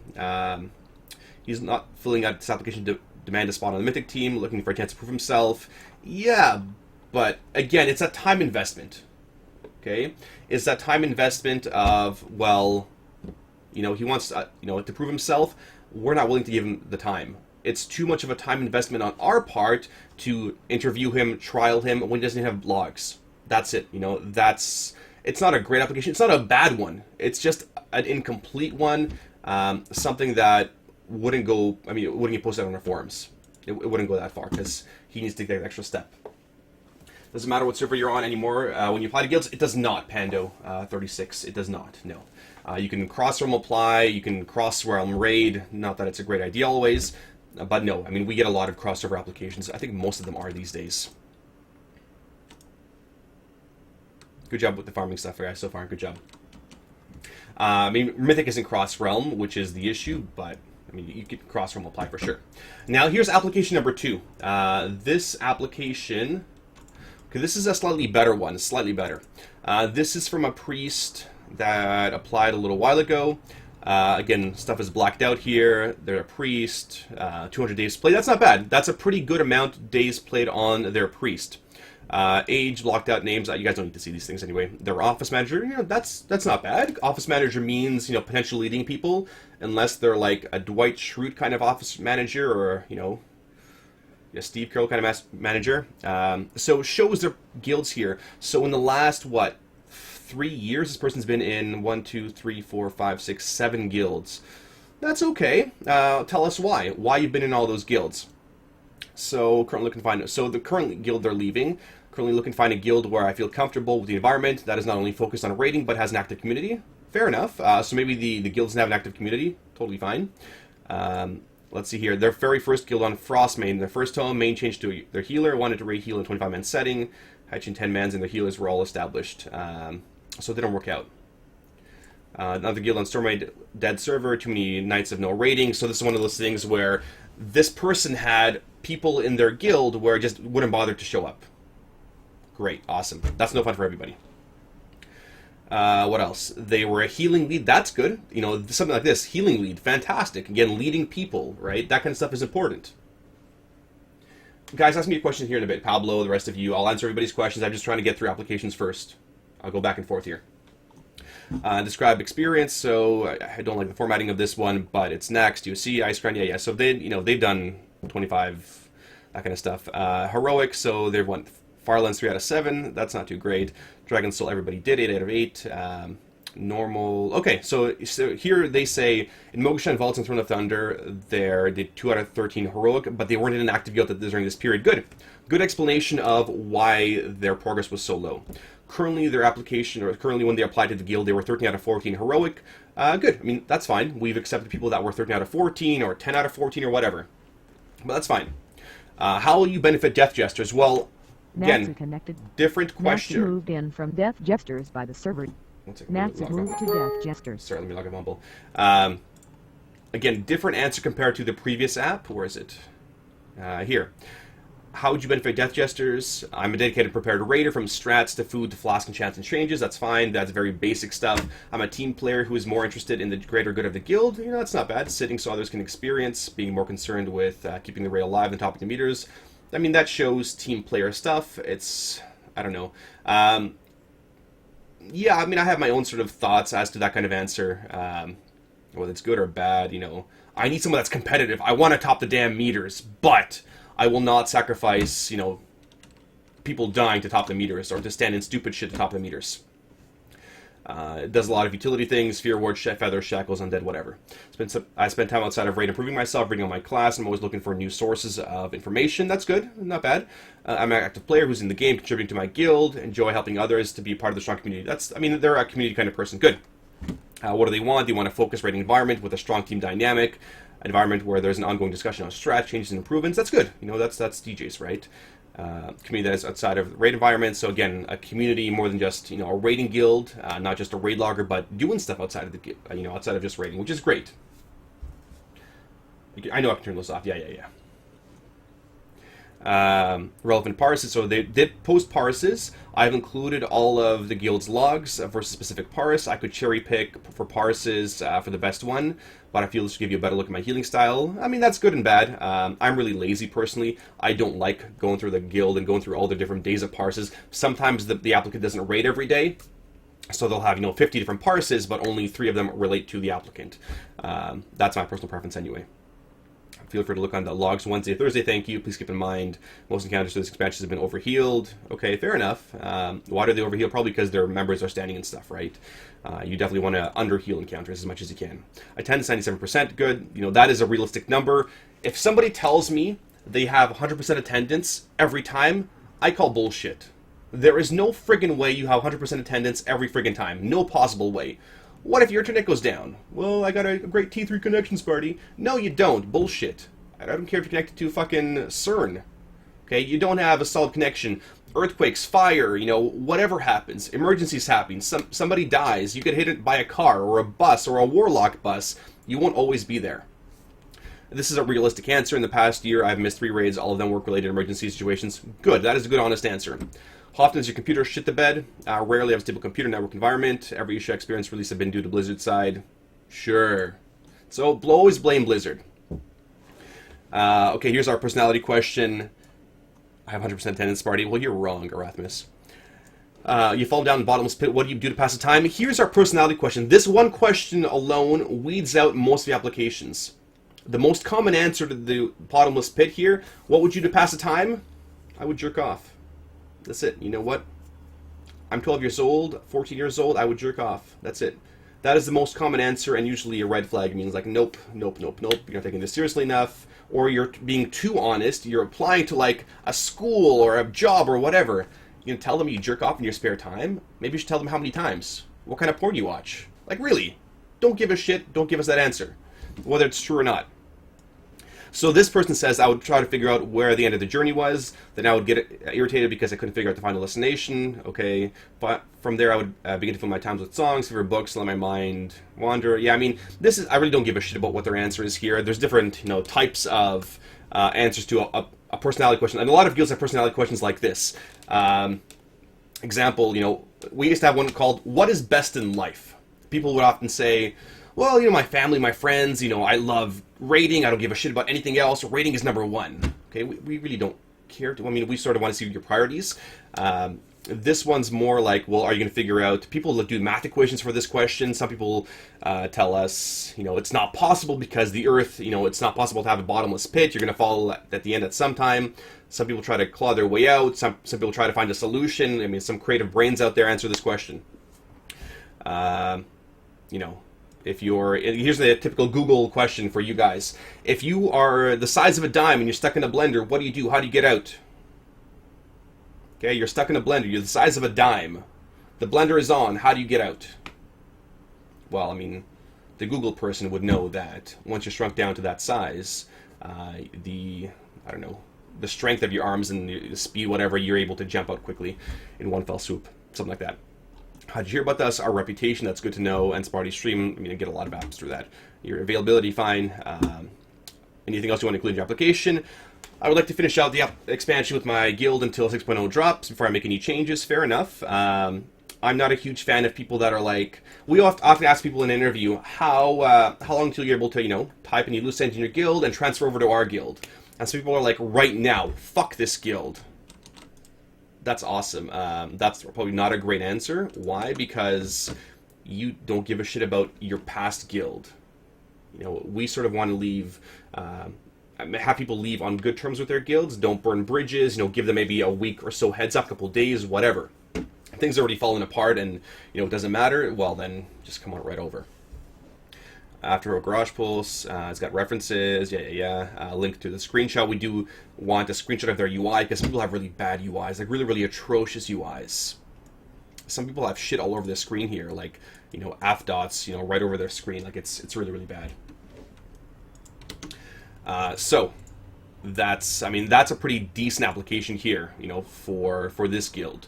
He's not filling out this application to demand a spot on the Mythic team, looking for a chance to prove himself. Yeah, but again, it's a time investment. Okay, it's that time investment of, well, he wants to prove himself. We're not willing to give him the time. It's too much of a time investment on our part to interview him, trial him when he doesn't have logs. That's it. It's not a great application. It's not a bad one. It's just an incomplete one. Something that wouldn't go, it wouldn't get posted on our forums. It wouldn't go that far because he needs to take that extra step. Doesn't matter what server you're on anymore. When you apply to guilds, it does not, Pando 36. It does not, no. You can cross-realm apply. You can cross-realm raid. Not that it's a great idea always. But no, I mean, we get a lot of crossover applications. I think most of them are these days. Good job with the farming stuff, guys, so far. Good job. I mean, Mythic isn't cross-realm, which is the issue, but, I mean, you could cross-realm apply for sure. Now, here's application number 2. This application... Okay, this is a slightly better one, slightly better. This is from a priest that applied a little while ago. Again, stuff is blacked out here. They're a priest. 200 days played. That's not bad. That's a pretty good amount of days played on their priest. Age, blocked out names. You guys don't need to see these things anyway. Their office manager. You know, that's not bad. Office manager means, you know, potentially leading people, unless they're like a Dwight Schrute kind of office manager, or, you know, a Steve Carroll kind of manager. So shows their guilds here. So in the last, what, 3 years, this person's been in 1, 2, 3, 4, 5, 6, 7 guilds. That's okay. Tell us why. Why you've been in all those guilds. So currently looking to find. So the current guild they're leaving. Currently looking to find a guild where I feel comfortable with the environment that is not only focused on raiding but has an active community. Fair enough. So maybe the guild doesn't have an active community. Totally fine. Let's see here. Their very first guild on Frostmane. Their first home, main change to their healer. Wanted to raid heal in 25-man setting. Hatching 10 mans and their healers were all established. So it didn't work out. Another guild on Stormraid dead server. Too many nights of no raiding. So this is one of those things where this person had people in their guild where it just wouldn't bother to show up. Great. Awesome. That's no fun for everybody. What else? They were a healing lead. That's good. You know, something like this. Healing lead. Fantastic. Again, leading people, right? That kind of stuff is important. Guys, ask me a question here in a bit. Pablo, the rest of you. I'll answer everybody's questions. I'm just trying to get through applications first. I'll go back and forth here. Describe experience. So I don't like the formatting of this one, but it's next. You see, Ice Grind. Yeah. So they've done 25, that kind of stuff. Heroic. So they've won Firelands 3 out of 7. That's not too great. Dragon Soul, everybody did 8 out of 8. Normal. Okay, so here they say in Mogushan Vaults and Throne of Thunder, they did 2 out of 13 heroic, but they weren't in an active guild during this period. Good explanation of why their progress was so low. Currently, their application, or currently when they applied to the guild, they were 13 out of 14 heroic. Good. I mean, that's fine. We've accepted people that were 13 out of 14 or 10 out of 14 or whatever. But that's fine. How will you benefit Death Jesters? Well, again, different question. Natsu moved in from Death Jesters by the server. Natsu moved to Death Jesters. Sorry, let me log a mumble. Again, different answer compared to the previous app. Where is it? Here. How would you benefit Death Jesters? I'm a dedicated prepared raider from strats to food to flask and chants and changes. That's fine. That's very basic stuff. I'm a team player who is more interested in the greater good of the guild. You know, that's not bad. Sitting so others can experience. Being more concerned with keeping the raid alive than topping the meters. I mean, that shows team player stuff. It's, I don't know. Yeah, I mean, I have my own sort of thoughts as to that kind of answer. Whether it's good or bad, you know. I need someone that's competitive. I want to top the damn meters, but I will not sacrifice, you know, people dying to top the meters or to stand in stupid shit to top the meters. It does a lot of utility things, Fear Ward, Feather, Shackles, Undead, whatever. I spent time outside of raid improving myself, reading on my class. I'm always looking for new sources of information. That's good, not bad. I'm an active player who's in the game, contributing to my guild, enjoy helping others to be part of the strong community. I mean, they're a community kind of person. Good. What do they want? They want a focused raiding environment with a strong team dynamic, an environment where there's an ongoing discussion on strat changes and improvements. That's good. You know, that's DJs, right? Community that is outside of the raid environment. So again, a community more than just, you know, a raiding guild, not just a raid logger, but doing stuff outside of the, you know, outside of just raiding, which is great. I know I can turn those off. Yeah. Relevant parses. So they did post parses. I've included all of the guild's logs for a specific parse. I could cherry pick for parses for the best one, but I feel this will give you a better look at my healing style. I mean, that's good and bad. I'm really lazy personally. I don't like going through the guild and going through all the different days of parses. Sometimes the applicant doesn't raid every day, so they'll have, you know, 50 different parses, but only 3 of them relate to the applicant. That's my personal preference anyway. Feel free to look on the logs Wednesday, Thursday. Thank you. Please keep in mind, most encounters to this expansion have been overhealed. Okay, fair enough. Why do they overheal? Probably because their members are standing and stuff, right? You definitely want to underheal encounters as much as you can. Attendance 97%, good. You know, that is a realistic number. If somebody tells me they have 100% attendance every time, I call bullshit. There is no friggin' way you have 100% attendance every friggin' time. No possible way. What if your internet goes down? Well, I got a great T3 connections party. No, you don't. Bullshit. I don't care if you're connected to fucking CERN. Okay, you don't have a solid connection. Earthquakes, fire, you know, whatever happens, emergencies happen, somebody dies, you get hit by a car or a bus or a Warlock bus, you won't always be there. This is a realistic answer. In the past year, I've missed 3 raids, all of them work-related emergency situations. Good, that is a good, honest answer. How often does your computer shit the bed? Rarely have a stable computer network environment. Every issue I experienced release have been due to Blizzard side. Sure. So, always blame Blizzard. Okay, here's our personality question. I have 100% attendance party. Well, you're wrong, Erasmus. You fall down the bottomless pit. What do you do to pass the time? Here's our personality question. This one question alone weeds out most of the applications. The most common answer to the bottomless pit here, what would you do to pass the time? I would jerk off. That's it. You know what? I'm 12 years old, 14 years old, I would jerk off. That's it. That is the most common answer, and usually a red flag means like, nope, nope, nope, nope, you're not taking this seriously enough, or you're being too honest, you're applying to like a school or a job or whatever. You can tell them you jerk off in your spare time. Maybe you should tell them how many times. What kind of porn you watch. Like, really, don't give a shit, don't give us that answer, whether it's true or not. So this person says, I would try to figure out where the end of the journey was. Then I would get irritated because I couldn't figure out the final destination. Okay, but from there I would begin to fill my times with songs, favorite books, let my mind wander. Yeah, I mean, this is, I really don't give a shit about what their answer is here. There's different, you know, types of answers to a personality question, and a lot of guilds have personality questions like this. Example, you know, we used to have one called, what is best in life? People would often say, well, you know, my family, my friends, you know, I love rating, I don't give a shit about anything else, rating is number one. Okay, we really don't care. I mean, we sort of want to see your priorities. This one's more like, well, are you going to figure out, people do math equations for this question. Some people tell us, you know, it's not possible because the Earth, you know, it's not possible to have a bottomless pit. You're going to fall at the end at some time. Some people try to claw their way out. Some people try to find a solution. I mean, some creative brains out there answer this question. You know, if you're, here's the typical Google question for you guys. If you are the size of a dime and you're stuck in a blender, what do you do? How do you get out? Okay, you're stuck in a blender. You're the size of a dime. The blender is on. How do you get out? Well, I mean, the Google person would know that once you're shrunk down to that size, I don't know, the strength of your arms and the speed, whatever, you're able to jump out quickly in one fell swoop. Something like that. How did you hear about us? Our reputation, that's good to know. And Sparty Stream, I mean, I get a lot of apps through that. Your availability, fine. Anything else you want to include in your application? I would like to finish out the expansion with my guild until 6.0 drops before I make any changes. Fair enough. I'm not a huge fan of people that are like, we often ask people in an interview, how long until you're able to, you know, type any loose ends in your guild and transfer over to our guild? And some people are like, right now, fuck this guild. That's awesome. That's probably not a great answer. Why? Because you don't give a shit about your past guild. You know, we sort of want to leave, have people leave on good terms with their guilds. Don't burn bridges. You know, give them maybe a week or so heads up, a couple days, whatever. If things are already falling apart and, you know, it doesn't matter, well then just come on right over. After a garage pulse, it's got references, link to the screenshot. We do want a screenshot of their UI because some people have really bad UIs, like really, really atrocious UIs. Some people have shit all over their screen here, like, you know, F dots, you know, right over their screen. Like it's really, really bad. So that's a pretty decent application here, you know, for this guild.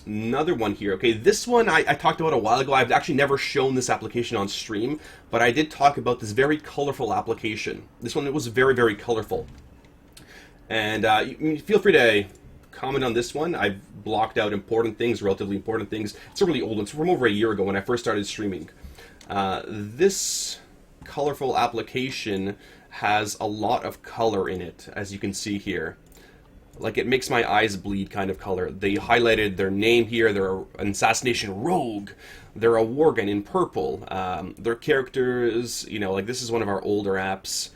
Another one here. Okay, this one I talked about a while ago. I've actually never shown this application on stream, but I did talk about this very colorful application. This one, it was very, very colorful. And you feel free to comment on this one. I've blocked out important things, relatively important things. It's a really old one. It's from over a year ago when I first started streaming. This colorful application has a lot of color in it, as you can see here. Like, it makes my eyes bleed kind of color. They highlighted their name here. They're an assassination rogue. They're a worgen in purple. Their characters, you know, like, this is one of our older apps.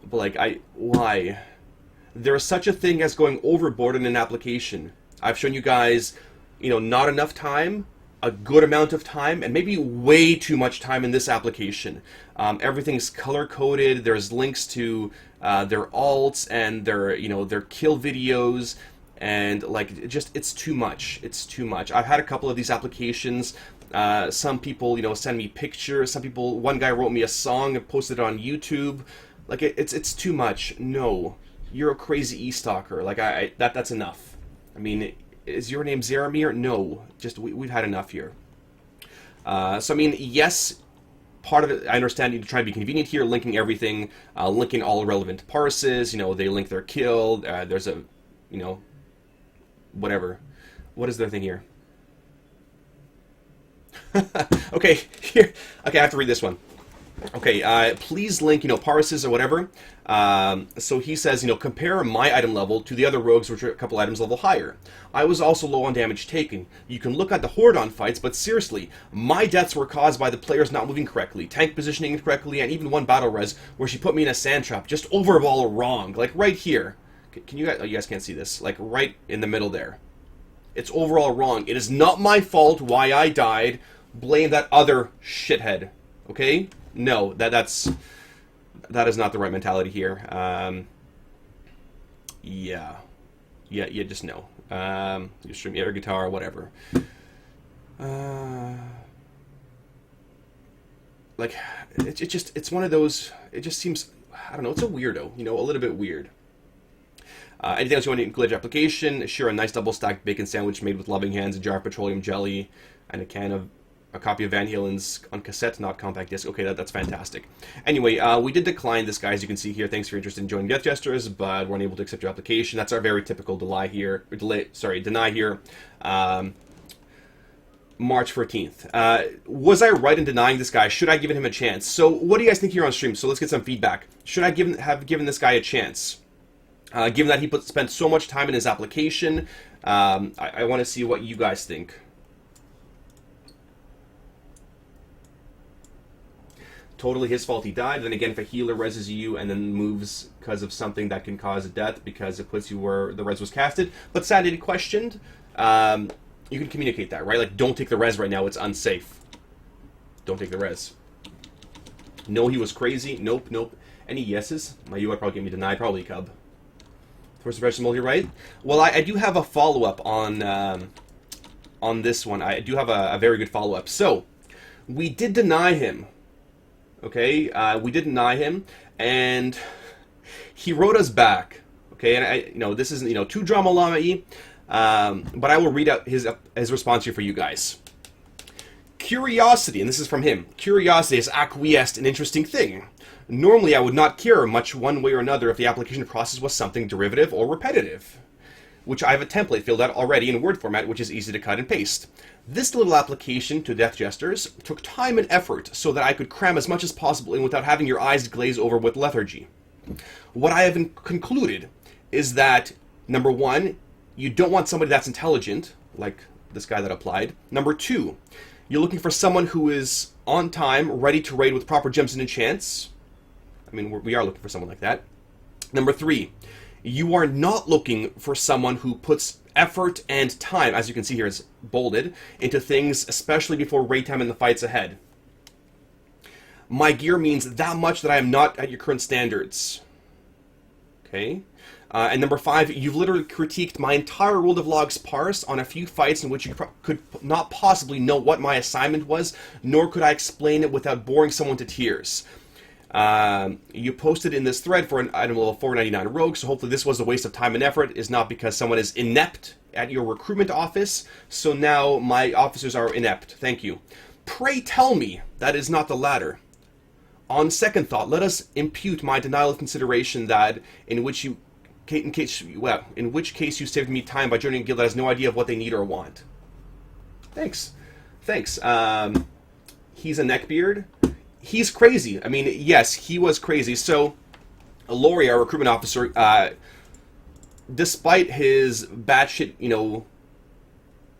But, like, why? There is such a thing as going overboard in an application. I've shown you guys, you know, not enough time, a good amount of time, and maybe way too much time in this application. Everything's color-coded. There's links to their alts and their, you know, their kill videos, and like, just, it's too much. It's too much. I've had a couple of these applications. Some people, you know, send me pictures. Some people, one guy wrote me a song and posted it on YouTube. Like, it's too much. No. You're a crazy e-stalker. Like, that's enough. I mean, is your name Zaramir? No. Just, we've had enough here. So, I mean, yes, part of it, I understand you try to be convenient here, linking everything, linking all relevant parses, you know, they link their kill, there's a, you know, whatever. What is their thing here? Okay, here, okay, I have to read this one. Okay, please link, you know, parses or whatever. So he says, you know, compare my item level to the other rogues, which are a couple items level higher. I was also low on damage taken. You can look at the Hordon fights, but seriously, my deaths were caused by the players not moving correctly, tank positioning incorrectly, and even one battle res where she put me in a sand trap, just overall wrong. Like right here. Can you guys? Oh, you guys can't see this. Like right in the middle there. It's overall wrong. It is not my fault why I died. Blame that other shithead. Okay? No, that is not the right mentality here. Yeah, just no. You stream air guitar, whatever. Like it's one of those. It just seems, I don't know. It's a weirdo, you know, a little bit weird. Anything else you want to include? Application? Sure, a nice double stacked bacon sandwich made with loving hands, a jar of petroleum jelly, and a copy of Van Halen's on cassette, not compact disc. Okay, that's fantastic. Anyway, we did decline this, guy, as you can see here. Thanks for your interest in joining Death Jesters, but we're unable to accept your application. That's our very typical deny here. March 14th. Was I right in denying this guy? Should I give him a chance? So, what do you guys think here on stream? So, let's get some feedback. Should I have given this guy a chance? Given that he spent so much time in his application, I want to see what you guys think. Totally his fault he died. Then again, if a healer reses you and then moves because of something that can cause a death because it puts you where the res was casted, but sadly questioned, you can communicate that, right? Like, don't take the res right now, it's unsafe. Don't take the res. No, he was crazy. Nope. Any yeses? My UI probably gave me denied. Probably Cub. First impression, you're right. Well, I do have a follow-up on this one. I do have a very good follow-up. So, we did deny him. Okay, we did deny him, and he wrote us back. Okay, and this isn't too drama llama-y, but I will read out his response here for you guys. Curiosity, and this is from him. Curiosity has acquiesced an interesting thing. Normally, I would not care much one way or another if the application process was something derivative or repetitive, which I have a template filled out already in Word format, which is easy to cut and paste. This little application to Death Jesters took time and effort so that I could cram as much as possible in without having your eyes glaze over with lethargy. What I have concluded is that, number one, you don't want somebody that's intelligent, like this guy that applied. Number two, you're looking for someone who is on time, ready to raid with proper gems and enchants. I mean, we are looking for someone like that. Number three, you are not looking for someone who puts effort and time, as you can see here, it's bolded, into things, especially before raid time and the fights ahead. My gear means that much that I am not at your current standards. Okay? And number five, you've literally critiqued my entire World of Logs parse on a few fights in which you could not possibly know what my assignment was, nor could I explain it without boring someone to tears. You posted in this thread for an item level 499 rogue, so hopefully this was a waste of time and effort, is not because someone is inept at your recruitment office, so now my officers are inept. Thank you. Pray tell me that is not the latter. On second thought, let us impute my denial of consideration that in which case you saved me time by joining a guild that has no idea of what they need or want. Thanks. He's a neckbeard. He's crazy. I mean, yes, he was crazy. So, Laurie, our recruitment officer, despite his batshit,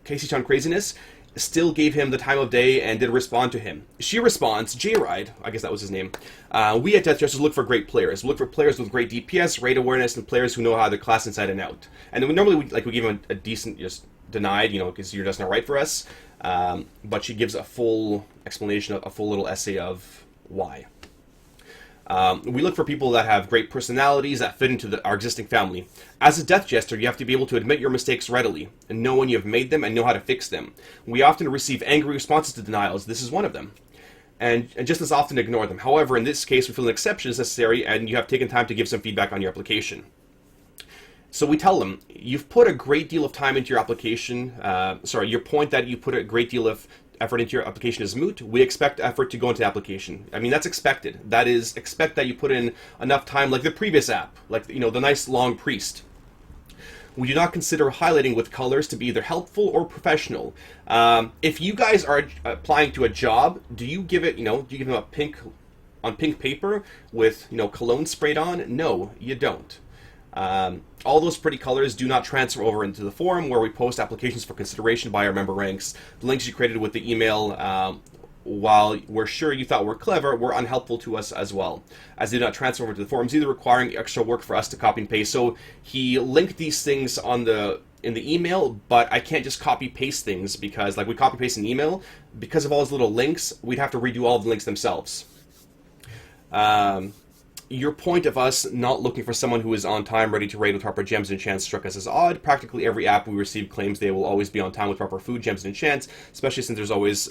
Casey-chan craziness, still gave him the time of day and did respond to him. She responds, J-Ride, I guess that was his name. We at Death Jesters look for great players. We look for players with great DPS, raid awareness, and players who know how their class inside and out. And then we give him a decent, just denied, because you're just not right for us. But she gives a full explanation, a full little essay of why. We look for people that have great personalities that fit into our existing family. As a Death Jester, you have to be able to admit your mistakes readily, and know when you have made them and know how to fix them. We often receive angry responses to denials. This is one of them. and just as often ignore them. However, in this case, we feel an exception is necessary, and you have taken time to give some feedback on your application. So we tell them, you've put a great deal of time into your application. Your point that you put a great deal of effort into your application is moot. We expect effort to go into the application. I mean, that's expected. That is, expect that you put in enough time, like the previous app, like, the nice long priest. We do not consider highlighting with colors to be either helpful or professional. If you guys are applying to a job, do you give it, do you give them a pink paper with, cologne sprayed on? No, you don't. All those pretty colors do not transfer over into the forum where we post applications for consideration by our member ranks. The links you created with the email, while we're sure you thought were clever, were unhelpful to us as well, as they do not transfer over to the forums, either requiring extra work for us to copy and paste. So he linked these things in the email, but I can't just copy paste things because, like, we copy paste an email, because of all those little links, we'd have to redo all of the links themselves. Your point of us not looking for someone who is on time, ready to raid with proper gems and enchants struck us as odd. Practically every app we receive claims they will always be on time with proper food, gems, and enchants, especially since there's always,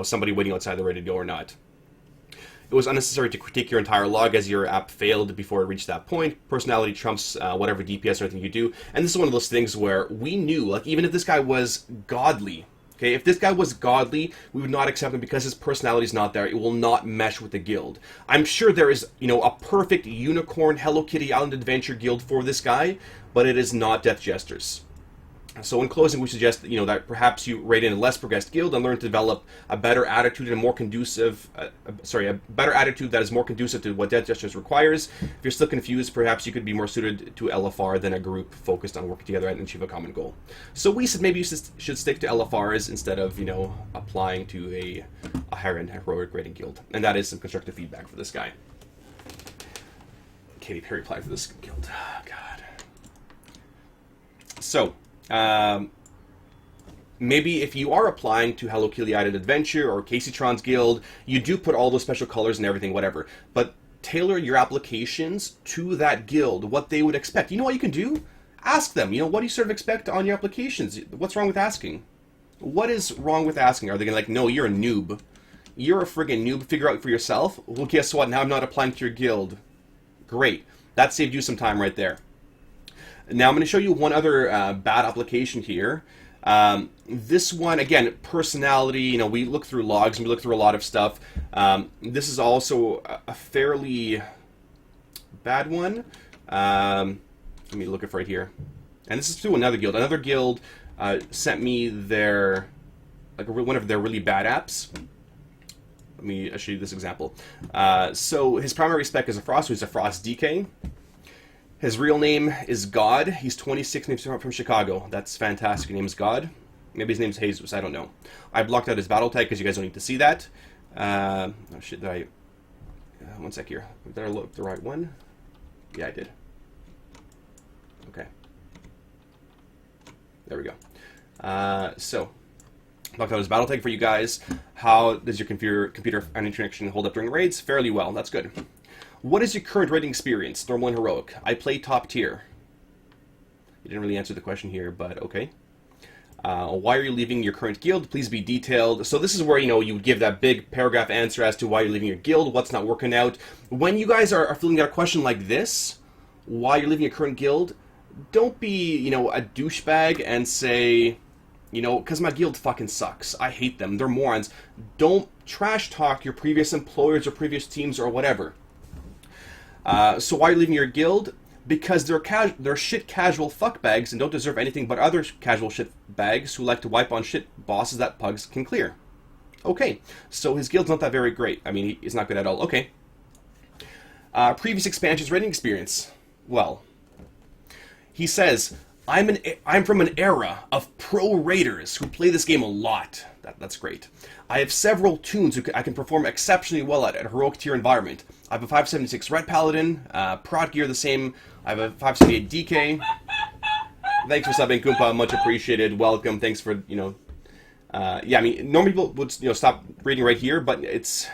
somebody waiting outside they're ready to go or not. It was unnecessary to critique your entire log as your app failed before it reached that point. Personality trumps whatever DPS or anything you do. And this is one of those things where we knew, like, even if this guy was godly, okay, if this guy was godly, we would not accept him because his personality is not there. It will not mesh with the guild. I'm sure there is, a perfect unicorn Hello Kitty Island Adventure guild for this guy, but it is not Death Jesters. So in closing, we suggest that perhaps you raid in a less progressed guild and learn to develop a better attitude and a more conducive, a better attitude that is more conducive to what Death Jesters requires. If you're still confused, perhaps you could be more suited to LFR than a group focused on working together and achieve a common goal. So we said maybe you should stick to LFRs instead of, applying to a higher-end heroic raiding guild. And that is some constructive feedback for this guy. Katy Perry applied for this guild. Oh, God. So, maybe if you are applying to Hello Kitty Island Adventure or Caseytron's Guild, you do put all those special colors and everything, whatever. But tailor your applications to that guild, what they would expect. You know what you can do? Ask them, what do you sort of expect on your applications? What's wrong with asking? What is wrong with asking? Are they going to no, you're a noob. You're a friggin' noob. Figure out for yourself. Well, guess what? Now I'm not applying to your guild. Great. That saved you some time right there. Now I'm going to show you one other bad application here. This one, again, personality, we look through logs and we look through a lot of stuff. This is also a fairly bad one. Let me look it right here. And this is to another guild. Another guild sent me their, one of their really bad apps. Let me show you this example. So his primary spec is a Frost, who's a Frost DK. His real name is God. He's 26, name's from Chicago. That's fantastic. His name is God. Maybe his name's Jesus. I don't know. I blocked out his battle tag because you guys don't need to see that. Oh shit, did I... one sec here. Did I look the right one? Yeah, I did. Okay. There we go. So, blocked out his battle tag for you guys. How does your computer and internet connection hold up during raids? Fairly well. That's good. What is your current raiding experience? Normal and heroic. I play top tier. You didn't really answer the question here, but okay. Why are you leaving your current guild? Please be detailed. So this is where, you would give that big paragraph answer as to why you're leaving your guild, what's not working out. When you guys are filling out a question like this, why you're leaving your current guild, don't be, a douchebag and say, because my guild fucking sucks. I hate them. They're morons. Don't trash talk your previous employers or previous teams or whatever. So why are you leaving your guild? Because they're shit casual fuckbags and don't deserve anything but other casual shit bags who like to wipe on shit bosses that pugs can clear. Okay, so his guild's not that very great. I mean, he's not good at all. Okay. Previous expansions raiding experience. Well, he says, I'm from an era of pro raiders who play this game a lot. That's great. I have several tunes I can perform exceptionally well at a heroic tier environment. I have a 576 Red Paladin, prod gear the same. I have a 578 DK. Thanks for subbing, Koompa. Much appreciated. Welcome. Thanks for, yeah, I mean, normally people would, stop reading right here, but it's,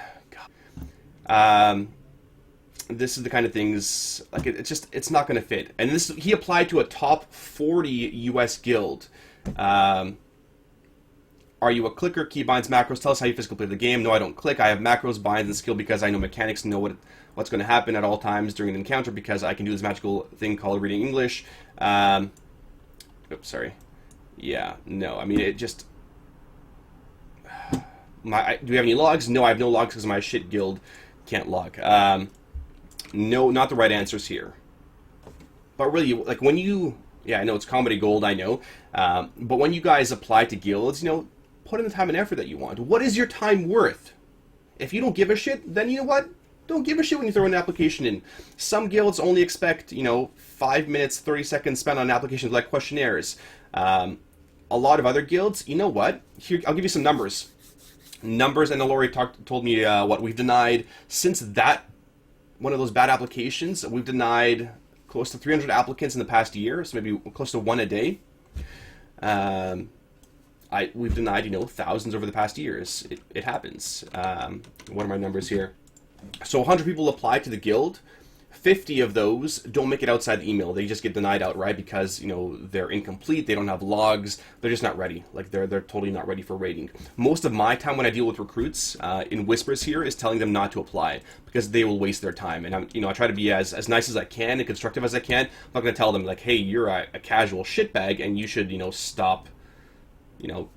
this is the kind of things, like, it's not going to fit. And he applied to a top 40 US guild. Are you a clicker? Keybinds, macros. Tell us how you physically play the game. No, I don't click. I have macros, binds, and skill because I know mechanics and know what's going to happen at all times during an encounter because I can do this magical thing called reading English. Oops, sorry. Yeah, no. I mean, it just... do we have any logs? No, I have no logs because my shit guild can't log. No, not the right answers here. But really, like when you... Yeah, I know it's comedy gold, I know. But when you guys apply to guilds, you know, put in the time and effort that you want. What is your time worth? If you don't give a shit, then you know what? Don't give a shit when you throw an application in. Some guilds only expect, you know, 5 minutes, 30 seconds spent on applications like questionnaires. A lot of other guilds, you know what? Here, I'll give you some numbers. Numbers, and Lori told me what we've denied. Since that, one of those bad applications, we've denied close to 300 applicants in the past year, so maybe close to one a day. We've denied, you know, thousands over the past years. It happens. What are my numbers here? So 100 people apply to the guild. 50 of those don't make it outside the email. They just get denied outright because, you know, they're incomplete, they don't have logs, they're just not ready. Like, they're totally not ready for raiding. Most of my time when I deal with recruits, in whispers here, is telling them not to apply because they will waste their time. And I try to be as nice as I can and constructive as I can. I'm not going to tell them, like, hey, you're a casual shitbag and you should, you know, stop, you know,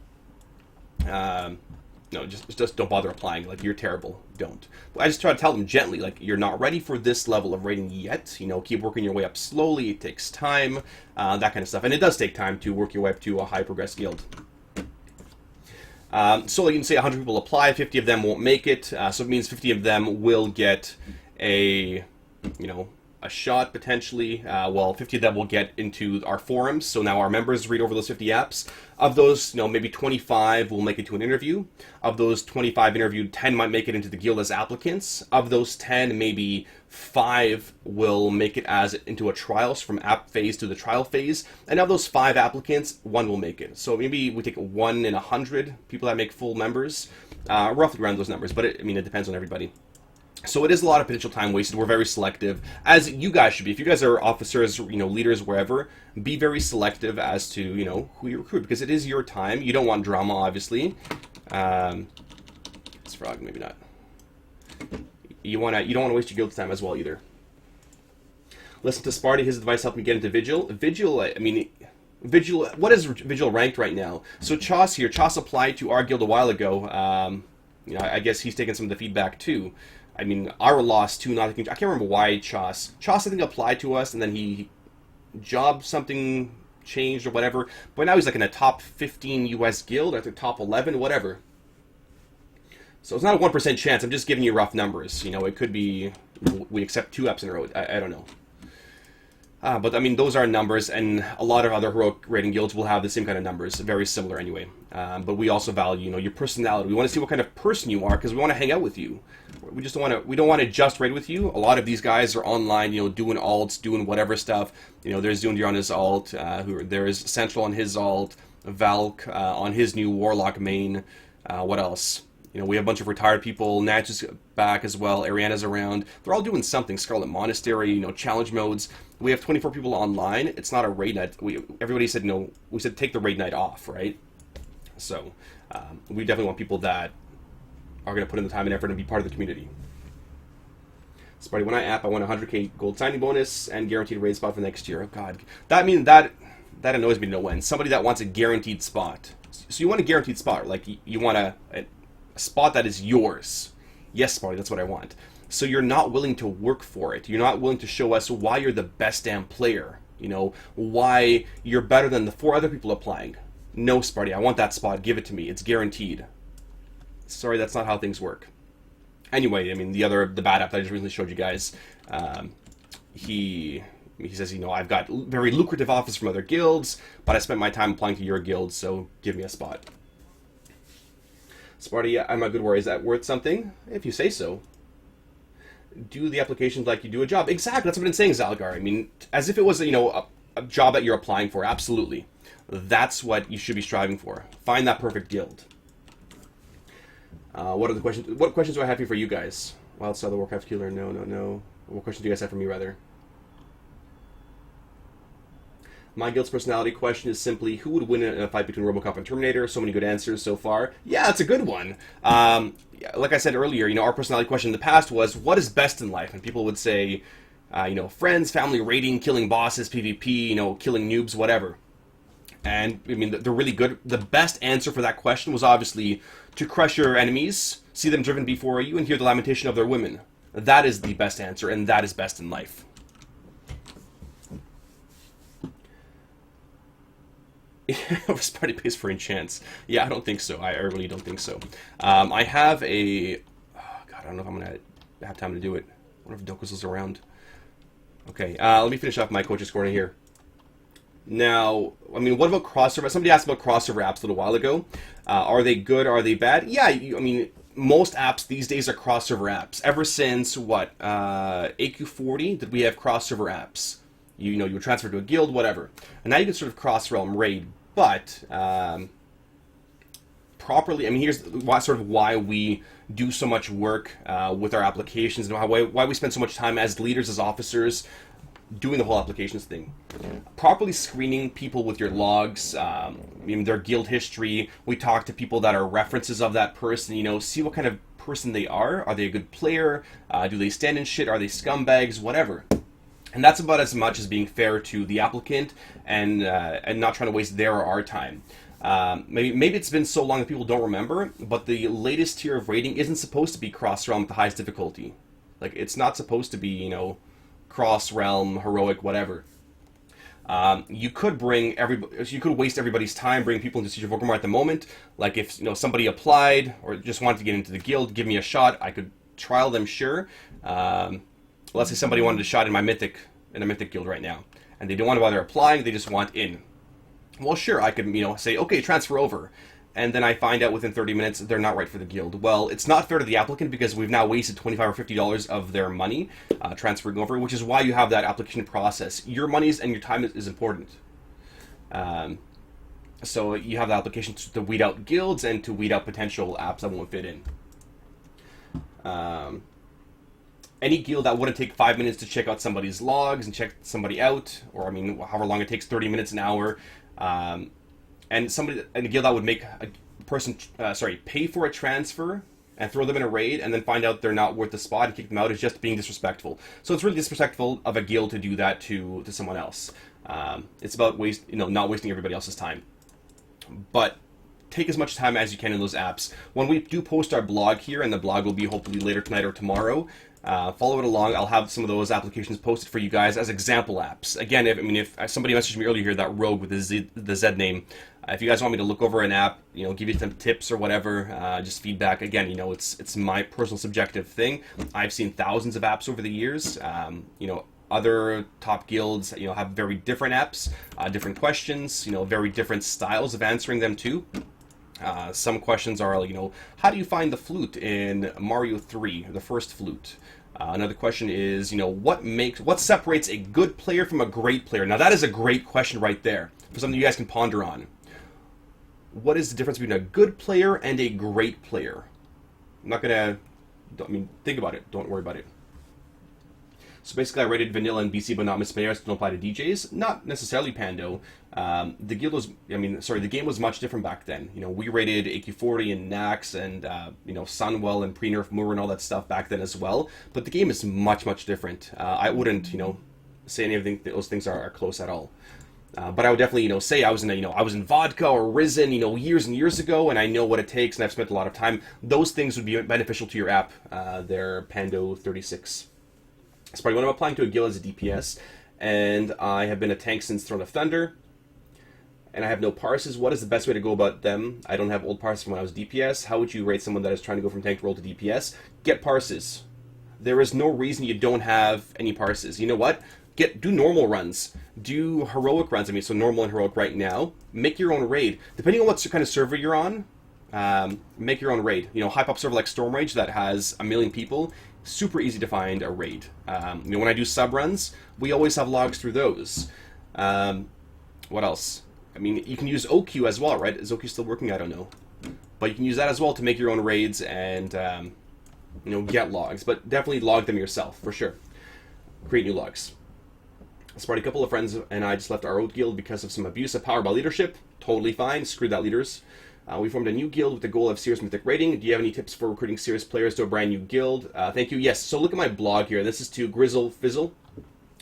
no, just don't bother applying. Like, you're terrible. Don't. But I just try to tell them gently, like, you're not ready for this level of rating yet. You know, keep working your way up slowly. It takes time, that kind of stuff. And it does take time to work your way up to a high progress guild. So like you can say 100 people apply, 50 of them won't make it. So it means 50 of them will get a, you know, a shot potentially. Well, 50 of them will get into our forums. So now our members read over those 50 apps. Of those, you know, maybe 25 will make it to an interview. Of those 25 interviewed, 10 might make it into the guild as applicants. Of those 10, maybe 5 will make it into a trials from app phase to the trial phase. And of those 5 applicants, 1 will make it. So maybe we take 1 in 100 people that make full members, roughly around those numbers. But it depends on everybody. So it is a lot of potential time wasted. We're very selective, as you guys should be. If you guys are officers, you know, leaders, wherever, be very selective as to, you know, who you recruit, because it is your time. You don't want drama, obviously. It's frog, maybe not. You don't want to waste your guild's time as well either. Listen to Sparty. His advice helped me get into Vigil. Vigil. What is Vigil ranked right now? So Chos here. Chos applied to our guild a while ago. You know, I guess he's taken some of the feedback too. I mean, our loss too. I can't remember why Chos, I think, applied to us, and then he job something changed or whatever. But now he's like in a top 15 US guild, or the top 11, whatever. So it's not a 1% chance. I'm just giving you rough numbers. You know, it could be we accept 2 apps in a row. I don't know. But I mean, those are numbers, and a lot of other heroic rating guilds will have the same kind of numbers, very similar anyway. But we also value, you know, your personality. We want to see what kind of person you are because we want to hang out with you. We just don't want to just raid with you. A lot of these guys are online, you know, doing alts, doing whatever stuff. You know, there's Zundir on his alt, there is Central on his alt, Valk on his new Warlock main. What else? You know, we have a bunch of retired people. Natch is back as well. Ariana's around. They're all doing something. Scarlet Monastery, you know, challenge modes. We have 24 people online. It's not a raid night. Everybody said no. We said take the raid night off, right? So we definitely want people that are going to put in the time and effort and be part of the community. Sparty, when I app, I want a 100k gold signing bonus and guaranteed raid spot for next year. Oh God, that annoys me to no end. Somebody that wants a guaranteed spot. So you want a guaranteed spot, like you want a spot that is yours. Yes, Sparty, that's what I want. So you're not willing to work for it. You're not willing to show us why you're the best damn player. You know, why you're better than the 4 other people applying. No, Sparty, I want that spot. Give it to me. It's guaranteed. Sorry, that's not how things work. Anyway, I mean, the bad app that I just recently showed you guys, he says, you know, I've got very lucrative offers from other guilds, but I spent my time applying to your guild, so give me a spot. Sparty, I'm a good warrior. Is that worth something? If you say so. Do the applications like you do a job. Exactly, that's what I've been saying, Zalgar. I mean, as if it was, you know, a job that you're applying for. Absolutely. That's what you should be striving for. Find that perfect guild. What are the questions? What questions do I have here for you guys? Wildstar the Warcraft killer? No. What questions do you guys have for me, rather? My guild's personality question is simply, who would win in a fight between RoboCop and Terminator? So many good answers so far. Yeah, it's a good one. Like I said earlier, our personality question in the past was, what is best in life? And people would say, friends, family, raiding, killing bosses, PvP, killing noobs, whatever. And, I mean, they're really good. The best answer for that question was obviously to crush your enemies, see them driven before you, and hear the lamentation of their women. That is the best answer, and that is best in life. First party pays for enchants. Yeah, I don't think so. I really don't think so. I have a... Oh, God, I don't know if I'm going to have time to do it. I wonder if Dokus is around. Okay, let me finish off my coach's corner here. Now, I mean, what about crossover? Somebody asked about crossover apps a little while ago. Are they good? Are they bad? Yeah, I mean, most apps these days are crossover apps. Ever since, what, AQ40, did we have crossover apps? You would transfer to a guild, whatever. And now you can sort of cross-realm raid, but properly, I mean, here's why we do so much work with our applications, and why we spend so much time as leaders, as officers, doing the whole applications thing. Properly screening people with your logs, their guild history. We talk to people that are references of that person, see what kind of person they are. Are they a good player? Do they stand in shit? Are they scumbags? Whatever. And that's about as much as being fair to the applicant and not trying to waste their or our time. Maybe it's been so long that people don't remember, but the latest tier of rating isn't supposed to be cross-realm with the highest difficulty. Like, it's not supposed to be, cross-realm, heroic, whatever. You could waste everybody's time, bring people into Siege of Orgrimmar at the moment. Like, if somebody applied or just wanted to get into the guild, give me a shot. I could trial them, sure. Let's say somebody wanted a shot in a mythic guild right now, and they don't want to bother applying, they just want in. Well, sure, I could, say, okay, transfer over, and then I find out within 30 minutes they're not right for the guild. Well, it's not fair to the applicant because we've now wasted $25 or $50 of their money transferring over, which is why you have that application process. Your monies and your time is important. So you have the application to weed out guilds and to weed out potential apps that won't fit in. Any guild that wouldn't take 5 minutes to check out somebody's logs and check somebody out, or however long it takes, 30 minutes, an hour, and a guild that would make a person, pay for a transfer and throw them in a raid and then find out they're not worth the spot and kick them out is just being disrespectful. So it's really disrespectful of a guild to do that to someone else. It's about not wasting everybody else's time. But take as much time as you can in those apps. When we do post our blog here, and the blog will be hopefully later tonight or tomorrow, follow it along. I'll have some of those applications posted for you guys as example apps. Again, if somebody messaged me earlier here, that rogue with the Z name, if you guys want me to look over an app, give you some tips or whatever, just feedback. Again, it's my personal subjective thing. I've seen thousands of apps over the years. Other top guilds, have very different apps, different questions, very different styles of answering them too. Some questions are, how do you find the flute in Mario 3, the first flute? Another question is, what separates a good player from a great player? Now that is a great question right there, for something you guys can ponder on. What is the difference between a good player and a great player? Think about it. Don't worry about it. So basically, I rated vanilla and BC, but not Miss Mayors. Don't apply to DJs. Not necessarily Pando. The game was much different back then. We rated AQ40 and Nax and Sunwell and pre-nerf Moore and all that stuff back then as well. But the game is much, much different. I wouldn't say anything. Those things are close at all. But I would definitely say I was in Vodka or Risen years and years ago, and I know what it takes, and I've spent a lot of time. Those things would be beneficial to your app. Their Pando 36. So when I'm applying to a guild as a DPS, and I have been a tank since Throne of Thunder, and I have no parses, what is the best way to go about them? I don't have old parses from when I was DPS. How would you rate someone that is trying to go from tank role to DPS? Get parses. There is no reason you don't have any parses. You know what? Do normal runs. Do heroic runs. So normal and heroic right now. Make your own raid. Depending on what kind of server you're on, make your own raid. Hype-up server like Storm Rage that has 1 million people, super easy to find a raid. When I do sub runs, we always have logs through those. What else? You can use OQ as well, right? Is OQ still working? I don't know. But you can use that as well to make your own raids and, get logs. But definitely log them yourself, for sure. Create new logs. Sparty, a couple of friends and I just left our old guild because of some abuse of power by leadership. Totally fine. Screw that, leaders. We formed a new guild with the goal of serious mythic rating. Do you have any tips for recruiting serious players to a brand new guild? Thank you. Yes. So look at my blog here. This is to Grizzle Fizzle.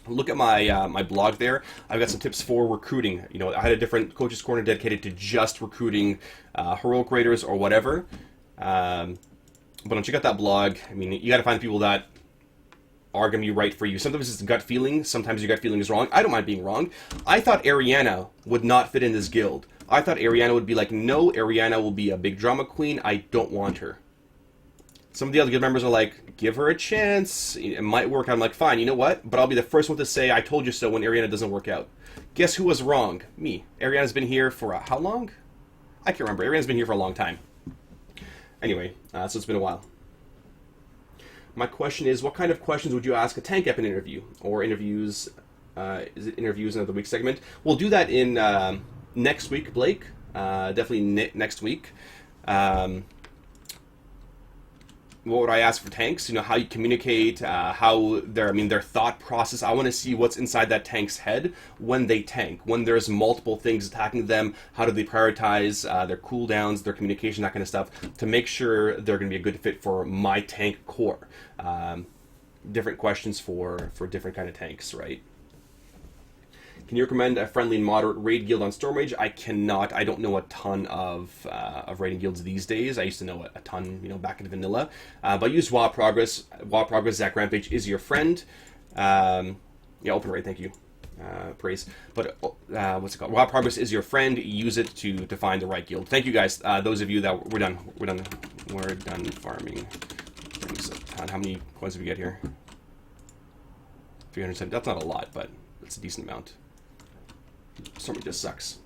Look at my my blog there. I've got some tips for recruiting. You know, I had a different coaches corner dedicated to just recruiting heroic raiders or whatever. But don't check out that blog. I mean, you got to find people that are going to be right for you. Sometimes it's gut feeling. Sometimes your gut feeling is wrong. I don't mind being wrong. I thought Ariana would not fit in this guild. I thought Ariana would be like, no, Ariana will be a big drama queen. I don't want her. Some of the other guild members are like, give her a chance. It might work out. I'm like, fine, you know what? But I'll be the first one to say, I told you so when Ariana doesn't work out. Guess who was wrong? Me. Ariana's been here for how long? I can't remember. Ariana's been here for a long time. Anyway, so it's been a while. My question is, what kind of questions would you ask a tank ep in an interview? Or interviews, is it interviews another week segment? We'll do that in next week, Blake. Definitely next week. What would I ask for tanks? You know, how you communicate, how their thought process. I want to see what's inside that tank's head when they tank. When there's multiple things attacking them, how do they prioritize their cooldowns, their communication, that kind of stuff, to make sure they're going to be a good fit for my tank core. Different questions for different kind of tanks, right? Can you recommend a friendly and moderate raid guild on Stormrage? I cannot. I don't know a ton of raiding guilds these days. I used to know a ton, you know, back in vanilla. But use WoW Progress. WoW Progress, Zach Rampage is your friend. Yeah, open raid, thank you. Praise. But what's it called? WoW Progress is your friend. Use it to find the right guild. Thank you guys. Those of you that we're done farming. How many coins do we get here? 370. That's not a lot, but it's a decent amount. Stormrage just sucks.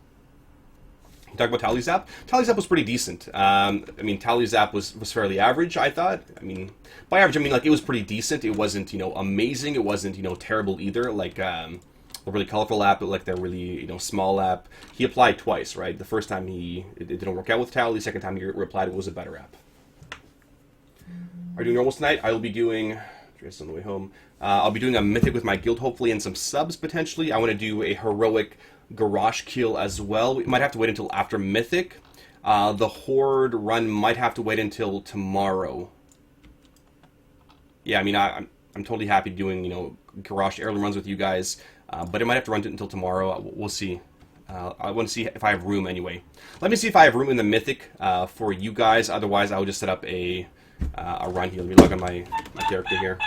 You talk about Tally Zap? Tally Zap was pretty decent. I mean, Tally Zap was fairly average, I thought. I mean, by average, I mean, like, it was pretty decent. It wasn't, you know, amazing. It wasn't, you know, terrible either. Like, a really colorful app, like the really, you know, small app. He applied twice, right? The first time it didn't work out with Tally. The second time he replied, it was a better app. Are you doing normals tonight? I will be doing... Just on the way home. I'll be doing a mythic with my guild, hopefully, and some subs, potentially. I want to do a heroic garage kill as well. We might have to wait until after mythic. The horde run might have to wait until tomorrow. Yeah, I mean, I'm totally happy doing, you know, garage heirloom runs with you guys, but I might have to run it until tomorrow. We'll see. I want to see if I have room anyway. Let me see if I have room in the mythic for you guys. Otherwise, I'll just set up a run here. Let me log on my character here.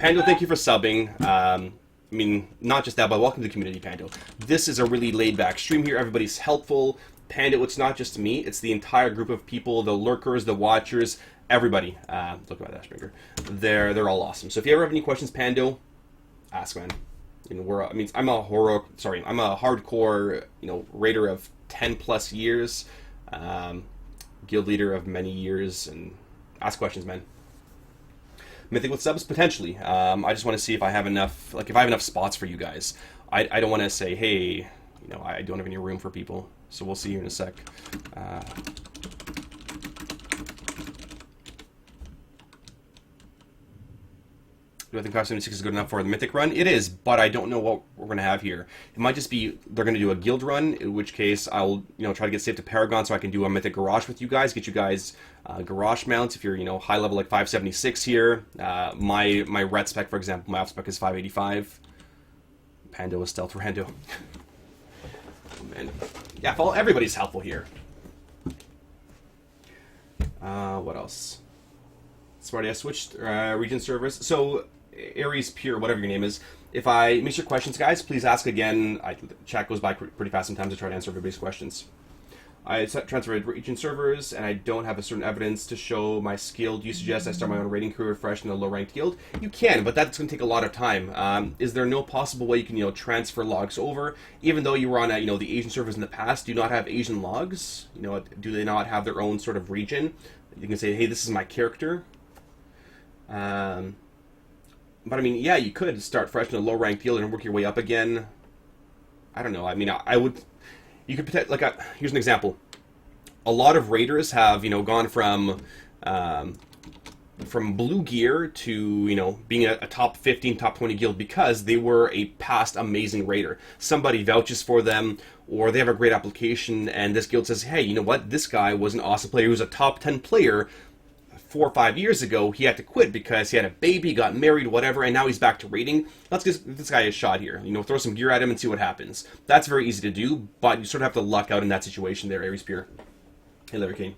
Pando, thank you for subbing. I mean, not just that, but welcome to the community, Pando. This is a really laid-back stream here. Everybody's helpful. Pando, it's not just me. It's the entire group of people, the lurkers, the watchers, everybody. Look at my dashfinger. They're all awesome. So if you ever have any questions, Pando, ask, man. You know, I'm a hardcore, you know, raider of 10+ years, guild leader of many years, and ask questions, man. Mythic with subs? Potentially. I just want to see if I have enough, like, if I have enough spots for you guys. I don't want to say, hey, you know, I don't have any room for people. So we'll see here in a sec. Do I think 576 is good enough for the mythic run? It is, but I don't know what we're going to have here. It might just be they're going to do a guild run, in which case I'll, you know, try to get saved to Paragon so I can do a mythic garage with you guys, get you guys garage mounts if you're, you know, high level like 576 here. My ret spec, for example, my off spec is 585. Pando is stealth rando. Oh, man. Yeah, everybody's helpful here. What else? Smarty, I switched region servers. So, Aries Pure, whatever your name is, if I miss your questions, guys, please ask again. Chat goes by pretty fast sometimes. I try to answer everybody's questions. I transferred region servers, and I don't have a certain evidence to show my skill. Do you suggest I start my own raiding crew fresh in a low-ranked guild? You can, but that's going to take a lot of time. Is there no possible way you can, you know, transfer logs over? Even though you were on, you know, the Asian servers in the past, do you not have Asian logs? You know, do they not have their own sort of region? You can say, hey, this is my character. But I mean, yeah, you could start fresh in a low-ranked guild and work your way up again. I don't know. I mean, I would. You could like here's an example. A lot of raiders have, you know, gone from from blue gear to, you know, being a top 15, top 20 guild because they were a past amazing raider. Somebody vouches for them, or they have a great application, and this guild says, hey, you know what, this guy was an awesome player. He was a top 10 player 4 or 5 years ago. He had to quit because he had a baby, got married, whatever, and now he's back to raiding. Let's give this guy a shot here. You know, throw some gear at him and see what happens. That's very easy to do, but you sort of have to luck out in that situation there, Aries Spear. Hey, Larry Kane.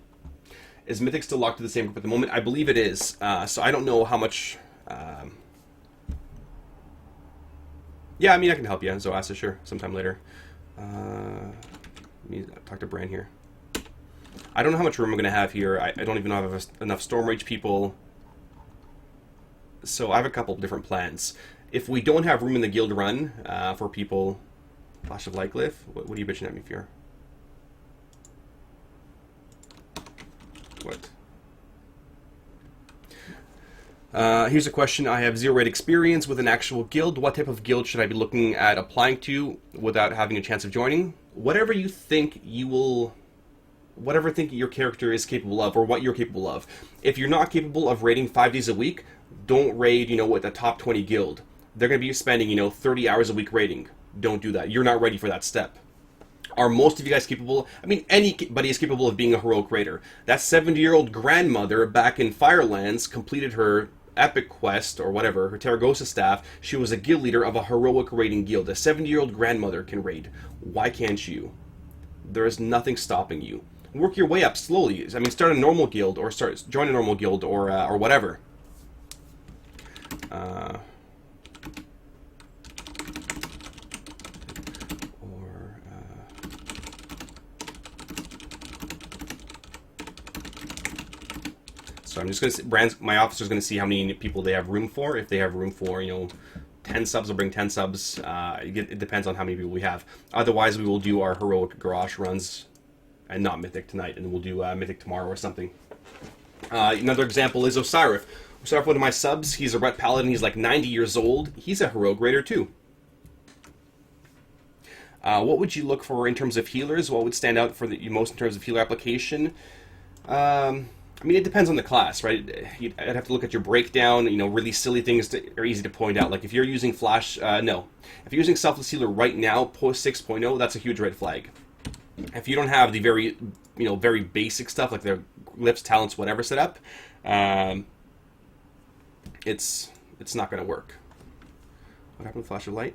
Is Mythic still locked to the same group at the moment? I believe it is. So I don't know how much... Yeah, I mean, I can help you, Zoasa, sure, sometime later. Let me talk to Bran here. I don't know how much room I'm going to have here. I don't even have enough Storm Rage people. So I have a couple different plans. If we don't have room in the guild run for people... Flash of Lightglyph? What are you bitching at me for? What? Here's a question. I have 0 raid experience with an actual guild. What type of guild should I be looking at applying to without having a chance of joining? Whatever you think you will... Whatever think your character is capable of, or what you're capable of. If you're not capable of raiding 5 days a week, don't raid, you know, with the top 20 guild. They're going to be spending, you know, 30 hours a week raiding. Don't do that. You're not ready for that step. Are most of you guys capable? I mean, anybody is capable of being a heroic raider. That 70-year-old grandmother back in Firelands completed her epic quest, or whatever, her Taragosa staff. She was a guild leader of a heroic raiding guild. A 70-year-old grandmother can raid. Why can't you? There is nothing stopping you. Work your way up slowly. I mean, start a normal guild, or join a normal guild, or whatever. So I'm just going to... my officer's going to see how many people they have room for. If they have room for, you know, 10 subs, I'll bring 10 subs. It depends on how many people we have. Otherwise, we will do our heroic garage runs and not Mythic tonight, and we'll do Mythic tomorrow or something. Another example is Osiris. Osiris, one of my subs, he's a Ret Paladin, he's like 90 years old. He's a heroic raider too. What would you look for in terms of healers? What would stand out for you most in terms of healer application? I mean, it depends on the class, right? I'd have to look at your breakdown. You know, really silly things are easy to point out. Like if you're using Flash, no. If you're using Selfless Healer right now, post 6.0, that's a huge red flag. If you don't have the very, you know, very basic stuff like their glyphs, talents, whatever set up, it's not going to work. What happened with Flash of Light?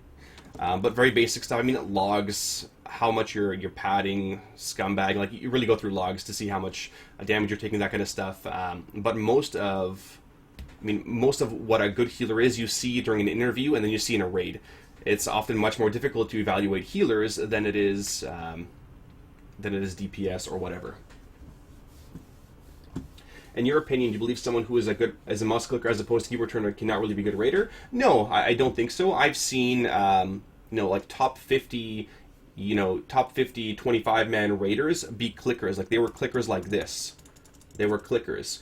But very basic stuff. I mean, logs, how much you're padding, scumbag. Like you really go through logs to see how much damage you're taking, that kind of stuff. But most of what a good healer is, you see during an interview, and then you see in a raid. It's often much more difficult to evaluate healers than it is DPS or whatever. In your opinion, do you believe someone who is as a mouse clicker as opposed to keyboard turner cannot really be a good raider? No, I don't think so. I've seen, you know, like top 50 25-man raiders be clickers. Like they were clickers like this. They were clickers.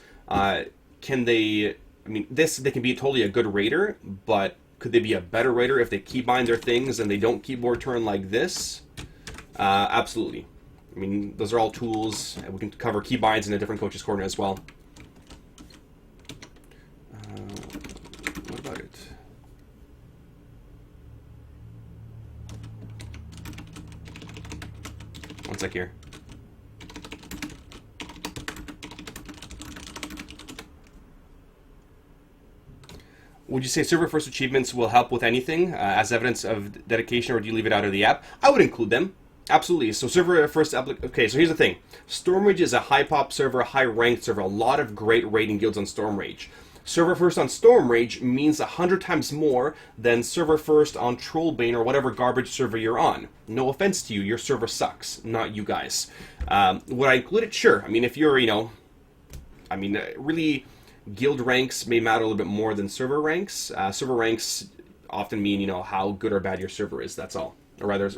Can they? I mean, they can be totally a good raider, but could they be a better raider if they keybind their things and they don't keyboard turn like this? Absolutely. I mean, those are all tools. We can cover keybinds in a different coach's corner as well. What about it? One sec here. Would you say server first achievements will help with anything as evidence of dedication, or do you leave it out of the app? I would include them. Absolutely. So server first okay, so here's the thing. Stormrage is a high pop server, high ranked server. A lot of great raiding guilds on Stormrage. Server first on Stormrage means 100 times more than server first on Trollbane or whatever garbage server you're on. No offense to you, your server sucks, not you guys. Would I include it? Sure. I mean, if you're, you know, I mean, really, guild ranks may matter a little bit more than server ranks. Server ranks often mean, you know, how good or bad your server is, that's all. Or rather,